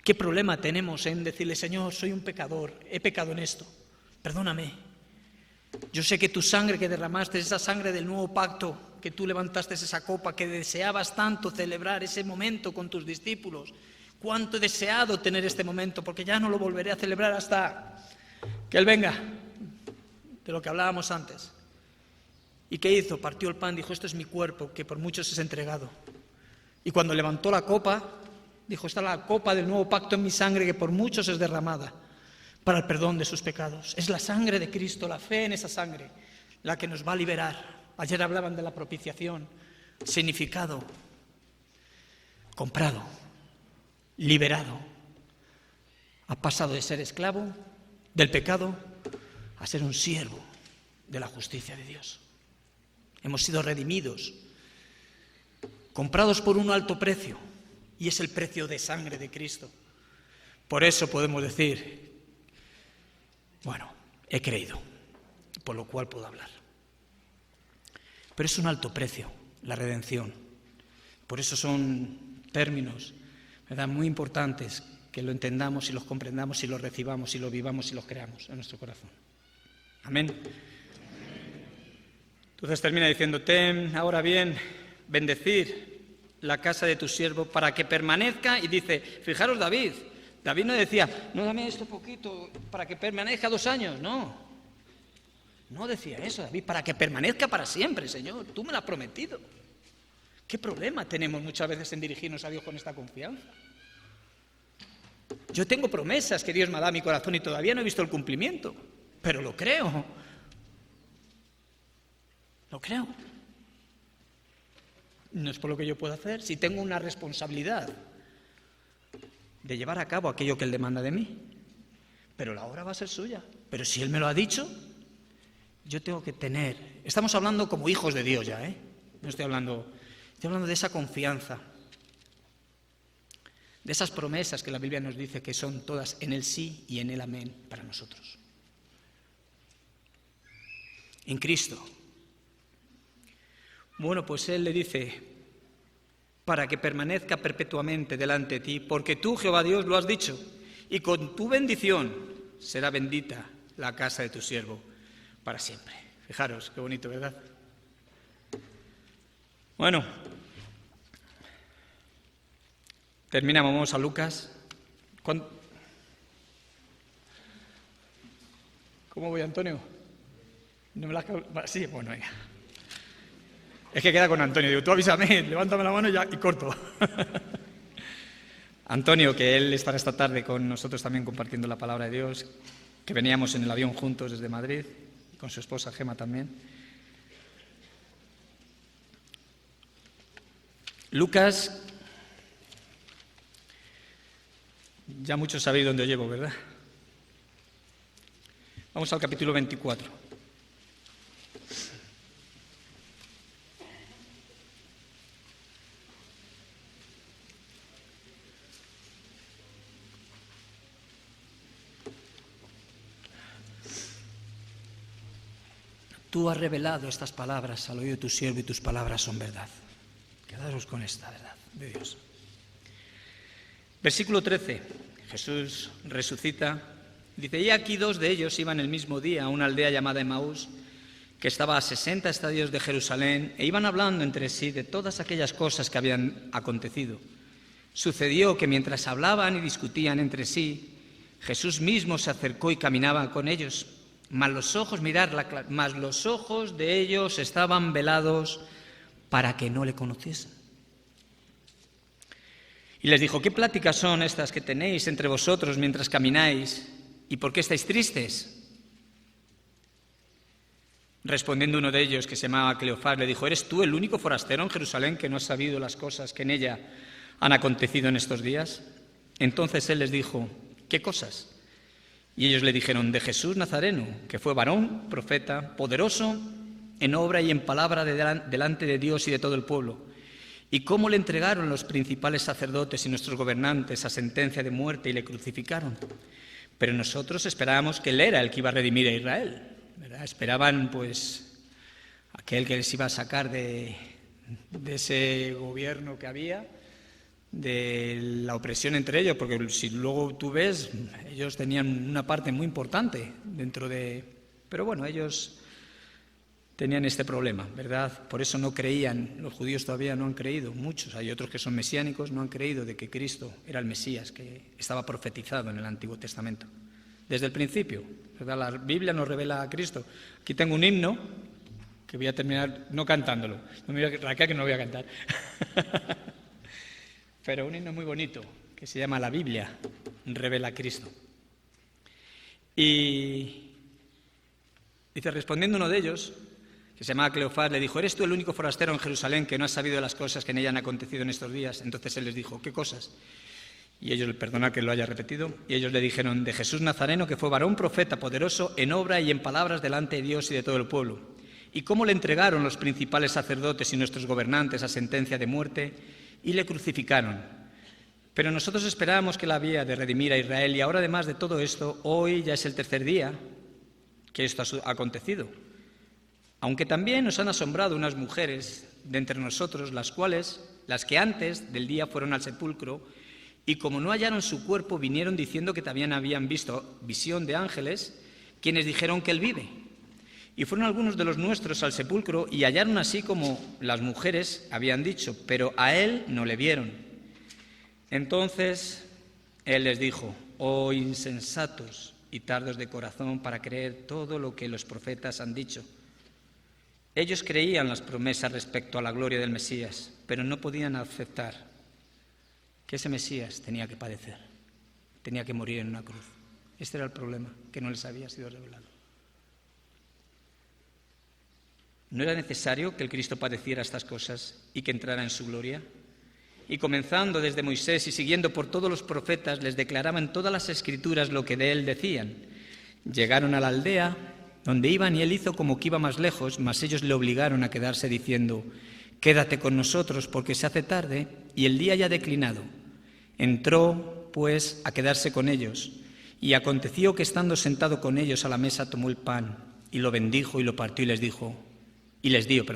¿Qué problema tenemos en decirle: Señor, soy un pecador, he pecado en esto, perdóname? Yo sé que tu sangre que derramaste, esa sangre del nuevo pacto, que tú levantaste esa copa, que deseabas tanto celebrar ese momento con tus discípulos, Cuánto he deseado tener este momento, porque ya no lo volveré a celebrar hasta que Él venga, de lo que hablábamos antes. ¿Y qué hizo? Partió el pan, dijo, esto es mi cuerpo, que por muchos es entregado. Y cuando levantó la copa, dijo, esta es la copa del nuevo pacto en mi sangre, que por muchos es derramada para el perdón de sus pecados. Es la sangre de Cristo, la fe en esa sangre, la que nos va a liberar. Ayer hablaban de la propiciación, significado, comprado, liberado. Ha pasado de ser esclavo del pecado a ser un siervo de la justicia de Dios. Hemos sido redimidos, comprados por un alto precio, y es el precio de sangre de Cristo. Por eso podemos decir, bueno, he creído, por lo cual puedo hablar. Pero es un alto precio, la redención. Por eso son términos, ¿verdad?, muy importantes, que lo entendamos y los comprendamos y los recibamos y los vivamos y los creamos en nuestro corazón. Amén. Entonces termina diciendo, ten ahora bien, bendecir la casa de tu siervo para que permanezca, y dice, fijaros David no decía, no, dame esto poquito para que permanezca 2 años, no decía eso David, para que permanezca para siempre, Señor, tú me lo has prometido. ¿Qué problema tenemos muchas veces en dirigirnos a Dios con esta confianza? Yo tengo promesas que Dios me ha dado a mi corazón y todavía no he visto el cumplimiento, pero lo creo. Lo creo. No es por lo que yo puedo hacer. Si tengo una responsabilidad de llevar a cabo aquello que Él demanda de mí, pero la obra va a ser suya. Pero si Él me lo ha dicho, yo tengo que tener. Estamos hablando como hijos de Dios ya, No estoy hablando de esa confianza, de esas promesas que la Biblia nos dice que son todas en el sí y en el amén para nosotros. En Cristo. Bueno, pues Él le dice, para que permanezca perpetuamente delante de ti, porque tú, Jehová Dios, lo has dicho, y con tu bendición será bendita la casa de tu siervo para siempre. Fijaros, qué bonito, ¿verdad? Bueno, terminamos, vamos a Lucas. ¿Cómo voy, Antonio? ¿No me la... Sí, bueno, venga. Es que queda con Antonio. Digo, tú avísame, levántame la mano y corto. Antonio, que él estará esta tarde con nosotros también compartiendo la palabra de Dios, que veníamos en el avión juntos desde Madrid, con su esposa Gema también. Lucas, ya muchos sabéis dónde os llevo, ¿verdad? Vamos al capítulo 24. Tú has revelado estas palabras al oído de tu siervo y tus palabras son verdad. Quedaros con esta verdad de Dios. Versículo 13. Jesús resucita. Dice, y aquí 2 de ellos iban el mismo día a una aldea llamada Emaús, que estaba a 60 estadios de Jerusalén, e iban hablando entre sí de todas aquellas cosas que habían acontecido. Sucedió que mientras hablaban y discutían entre sí, Jesús mismo se acercó y caminaba con ellos. Mas los ojos de ellos estaban velados para que no le conociesen. Y les dijo, ¿qué pláticas son estas que tenéis entre vosotros mientras camináis? ¿Y por qué estáis tristes? Respondiendo uno de ellos, que se llamaba Cleofás, le dijo, ¿eres tú el único forastero en Jerusalén que no has sabido las cosas que en ella han acontecido en estos días? Entonces él les dijo, ¿qué cosas? Y ellos le dijeron, de Jesús Nazareno, que fue varón, profeta, poderoso en obra y en palabra delante de Dios y de todo el pueblo, y cómo le entregaron los principales sacerdotes y nuestros gobernantes a sentencia de muerte y le crucificaron. Pero nosotros esperábamos que Él era el que iba a redimir a Israel, ¿verdad? Esperaban, pues, aquel que les iba a sacar de ese gobierno que había, de la opresión entre ellos, porque si luego tú ves, ellos tenían una parte muy importante dentro de... Pero bueno, ellos tenían este problema, ¿verdad? Por eso no creían, los judíos todavía no han creído, muchos, hay otros que son mesiánicos, no han creído de que Cristo era el Mesías, que estaba profetizado en el Antiguo Testamento. Desde el principio, ¿verdad? La Biblia nos revela a Cristo. Aquí tengo un himno, que voy a terminar no cantándolo, no me voy a, Raquel, que no lo voy a cantar, pero un himno muy bonito, que se llama La Biblia revela a Cristo. Y dice, respondiendo uno de ellos, que se llamaba Cleofás, le dijo, ¿eres tú el único forastero en Jerusalén que no has sabido de las cosas que en ella han acontecido en estos días? Entonces él les dijo, ¿qué cosas? Y ellos, perdona que lo haya repetido, y ellos le dijeron, de Jesús Nazareno, que fue varón profeta poderoso en obra y en palabras delante de Dios y de todo el pueblo. Y cómo le entregaron los principales sacerdotes y nuestros gobernantes a sentencia de muerte y le crucificaron. Pero nosotros esperábamos que la había de redimir a Israel, y ahora, además de todo esto, hoy ya es el tercer día que esto ha acontecido. Aunque también nos han asombrado unas mujeres de entre nosotros, las que antes del día fueron al sepulcro, y como no hallaron su cuerpo, vinieron diciendo que también habían visto visión de ángeles, quienes dijeron que él vive. Y fueron algunos de los nuestros al sepulcro y hallaron así como las mujeres habían dicho, pero a él no le vieron. Entonces él les dijo, oh insensatos y tardos de corazón para creer todo lo que los profetas han dicho. Ellos creían las promesas respecto a la gloria del Mesías, pero no podían aceptar que ese Mesías tenía que padecer, tenía que morir en una cruz. Este era el problema, que no les había sido revelado. ¿No era necesario que el Cristo padeciera estas cosas y que entrara en su gloria? Y comenzando desde Moisés y siguiendo por todos los profetas, les declaraban todas las Escrituras lo que de él decían. Llegaron a la aldea donde iban y él hizo como que iba más lejos, mas ellos le obligaron a quedarse diciendo, quédate con nosotros porque se hace tarde y el día ya ha declinado. Entró, pues, a quedarse con ellos, y aconteció que estando sentado con ellos a la mesa tomó el pan y lo bendijo y lo partió y les dio.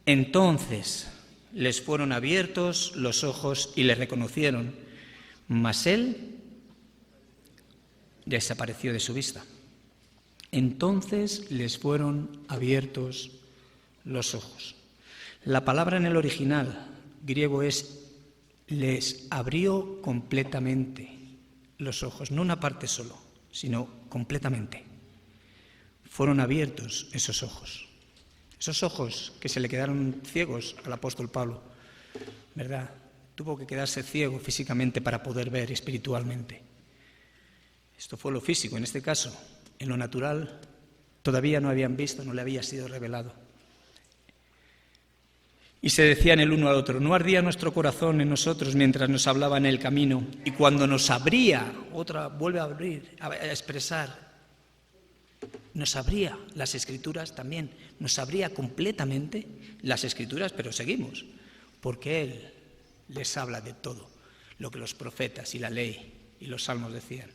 Entonces les fueron abiertos los ojos y le reconocieron, mas él desapareció de su vista. Entonces les fueron abiertos los ojos. La palabra en el original griego es les abrió completamente los ojos, no una parte solo, sino completamente. Fueron abiertos esos ojos que se le quedaron ciegos al apóstol Pablo, ¿verdad? Tuvo que quedarse ciego físicamente para poder ver espiritualmente. Esto fue lo físico, en este caso, en lo natural todavía no habían visto, no le había sido revelado. Y se decían el uno al otro, ¿no ardía nuestro corazón en nosotros mientras nos hablaba en el camino? Y cuando nos abría, vuelve a abrir, a expresar, nos abría las Escrituras también, nos abría completamente las Escrituras, pero seguimos, porque Él les habla de todo lo que los profetas y la ley y los salmos decían.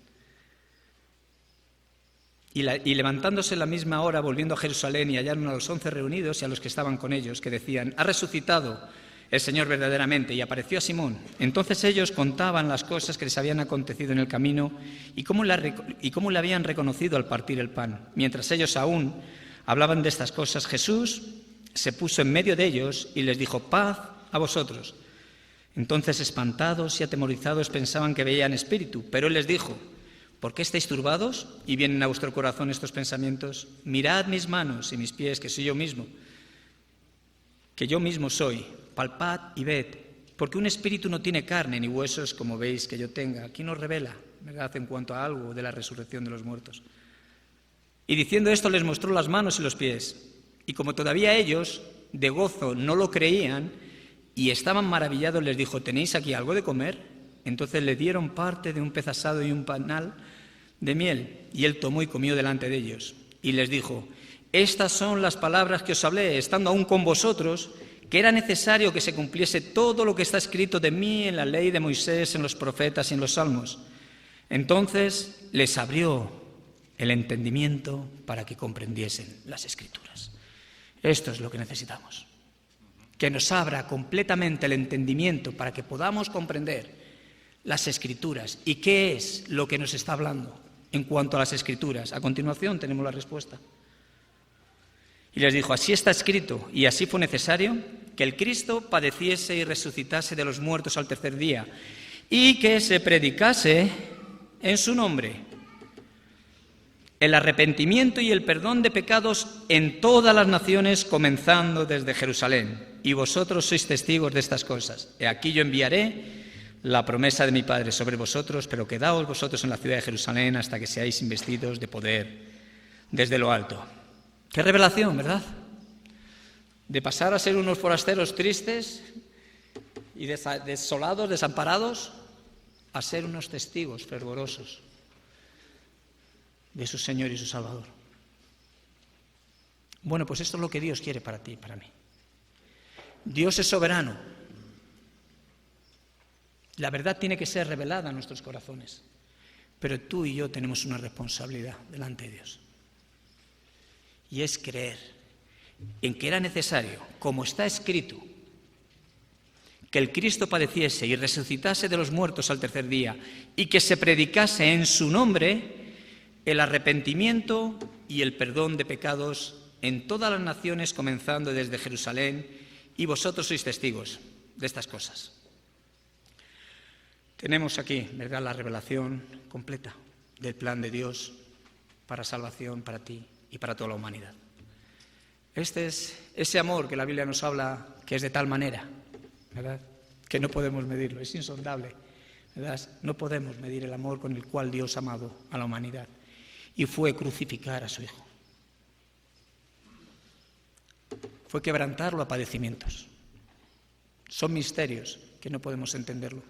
Y levantándose en la misma hora, volviendo a Jerusalén, y hallaron a los 11 reunidos y a los que estaban con ellos, que decían, ha resucitado el Señor verdaderamente, y apareció a Simón. Entonces ellos contaban las cosas que les habían acontecido en el camino y cómo le habían reconocido al partir el pan. Mientras ellos aún hablaban de estas cosas, Jesús se puso en medio de ellos y les dijo, paz a vosotros. Entonces, espantados y atemorizados, pensaban que veían espíritu, pero él les dijo, ¿por qué estáis turbados y vienen a vuestro corazón estos pensamientos? Mirad mis manos y mis pies, que soy yo mismo, que yo mismo soy. Palpad y ved, porque un espíritu no tiene carne ni huesos como veis que yo tenga. Aquí nos revela, ¿verdad?, en cuanto a algo de la resurrección de los muertos. Y diciendo esto les mostró las manos y los pies. Y como todavía ellos, de gozo, no lo creían y estaban maravillados, les dijo, ¿tenéis aquí algo de comer? Entonces le dieron parte de un pez asado y un panal de miel, y él tomó y comió delante de ellos. Y les dijo, estas son las palabras que os hablé, estando aún con vosotros, que era necesario que se cumpliese todo lo que está escrito de mí en la ley de Moisés, en los profetas y en los salmos. Entonces les abrió el entendimiento para que comprendiesen las Escrituras. Esto es lo que necesitamos, que nos abra completamente el entendimiento para que podamos comprender las Escrituras. ¿Y qué es lo que nos está hablando en cuanto a las Escrituras? A continuación tenemos la respuesta. Y les dijo, así está escrito, y así fue necesario, que el Cristo padeciese y resucitase de los muertos al tercer día, y que se predicase en su nombre el arrepentimiento y el perdón de pecados en todas las naciones, comenzando desde Jerusalén. Y vosotros sois testigos de estas cosas. He aquí yo enviaré la promesa de mi Padre sobre vosotros, pero quedaos vosotros en la ciudad de Jerusalén hasta que seáis investidos de poder desde lo alto. Qué revelación, ¿verdad? De pasar a ser unos forasteros tristes y desolados, desamparados, a ser unos testigos fervorosos de su Señor y su Salvador. Bueno, pues esto es lo que Dios quiere para ti y para mí. Dios es soberano. La verdad tiene que ser revelada a nuestros corazones, pero tú y yo tenemos una responsabilidad delante de Dios. Y es creer en que era necesario, como está escrito, que el Cristo padeciese y resucitase de los muertos al tercer día y que se predicase en su nombre el arrepentimiento y el perdón de pecados en todas las naciones, comenzando desde Jerusalén, y vosotros sois testigos de estas cosas. Tenemos aquí, ¿verdad?, la revelación completa del plan de Dios para salvación, para ti y para toda la humanidad. Este es ese amor que la Biblia nos habla, que es de tal manera, ¿verdad?, que no podemos medirlo, es insondable, ¿verdad? No podemos medir el amor con el cual Dios ha amado a la humanidad y fue crucificar a su Hijo. Fue quebrantarlo a padecimientos. Son misterios que no podemos entenderlo,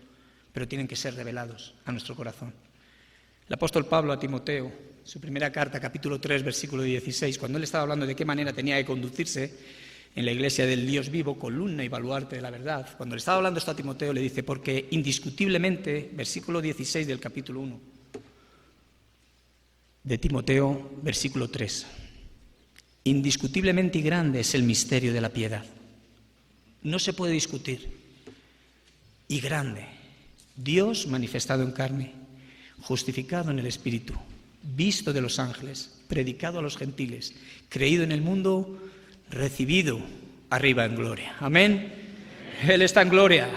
pero tienen que ser revelados a nuestro corazón. El apóstol Pablo a Timoteo, su primera carta, capítulo 3, versículo 16, cuando él estaba hablando de qué manera tenía que conducirse en la iglesia del Dios vivo, columna y baluarte de la verdad, cuando le estaba hablando esto a Timoteo, le dice, porque indiscutiblemente, versículo 16 del capítulo 1 de Timoteo, versículo 3, indiscutiblemente y grande es el misterio de la piedad. No se puede discutir. Y grande, Dios manifestado en carne, justificado en el Espíritu, visto de los ángeles, predicado a los gentiles, creído en el mundo, recibido arriba en gloria. Amén. Él está en gloria.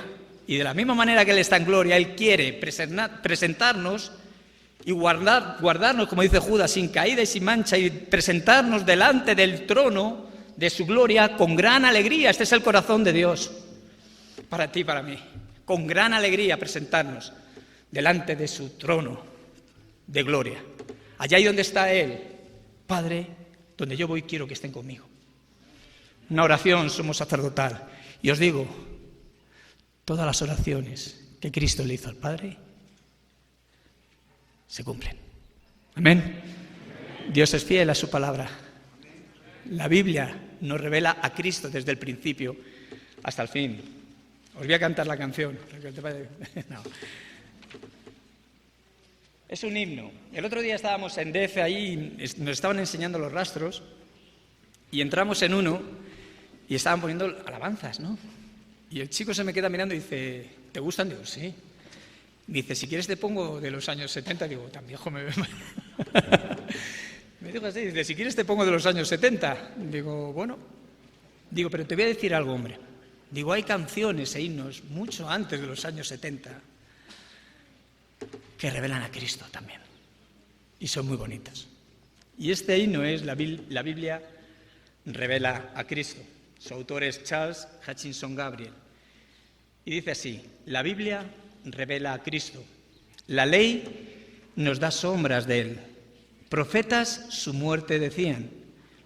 Y de la misma manera que Él está en gloria, Él quiere presentarnos y guardarnos, como dice Judas, sin caída y sin mancha, y presentarnos delante del trono de su gloria con gran alegría. Este es el corazón de Dios para ti y para mí. Con gran alegría presentarnos delante de su trono de gloria. Allá donde está Él, Padre, donde yo voy quiero que estén conmigo. Una oración sumo sacerdotal. Y os digo, todas las oraciones que Cristo le hizo al Padre se cumplen. Amén. Dios es fiel a su palabra. La Biblia nos revela a Cristo desde el principio hasta el fin. Os voy a cantar la canción. No. Es un himno. El otro día estábamos en DF, ahí nos estaban enseñando los rastros y entramos en uno y estaban poniendo alabanzas, ¿no? Y el chico se me queda mirando y dice, ¿te gustan? Digo, sí. Dice, si quieres te pongo de los años 70. Digo, tan viejo me ve. Me dijo así, dice, si quieres te pongo de los años 70. Digo, bueno. Digo, pero te voy a decir algo, hombre. Digo, hay canciones e himnos mucho antes de los años 70 que revelan a Cristo también. Y son muy bonitos. Y este himno es la Biblia revela a Cristo. Su autor es Charles Hutchinson Gabriel. Y dice así, la Biblia revela a Cristo. La ley nos da sombras de Él. Profetas su muerte decían.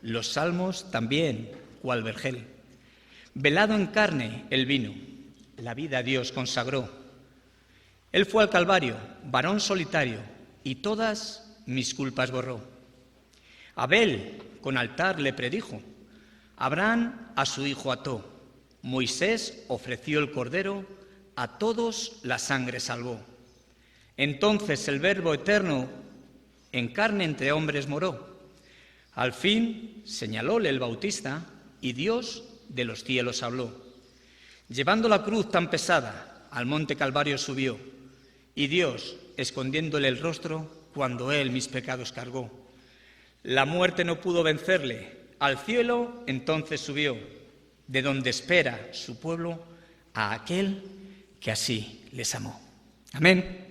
Los salmos también, cual vergel. Velado en carne Él vino. La vida a Dios consagró. Él fue al Calvario, varón solitario, y todas mis culpas borró. Abel con altar le predijo. Abraham a su hijo ató. Moisés ofreció el cordero, a todos la sangre salvó. Entonces el Verbo eterno en carne entre hombres moró. Al fin señalóle el Bautista y Dios de los cielos habló. Llevando la cruz tan pesada, al monte Calvario subió, y Dios, escondiéndole el rostro, cuando Él mis pecados cargó. La muerte no pudo vencerle, Al cielo entonces subió, de donde espera su pueblo a aquel que así les amó. Amén.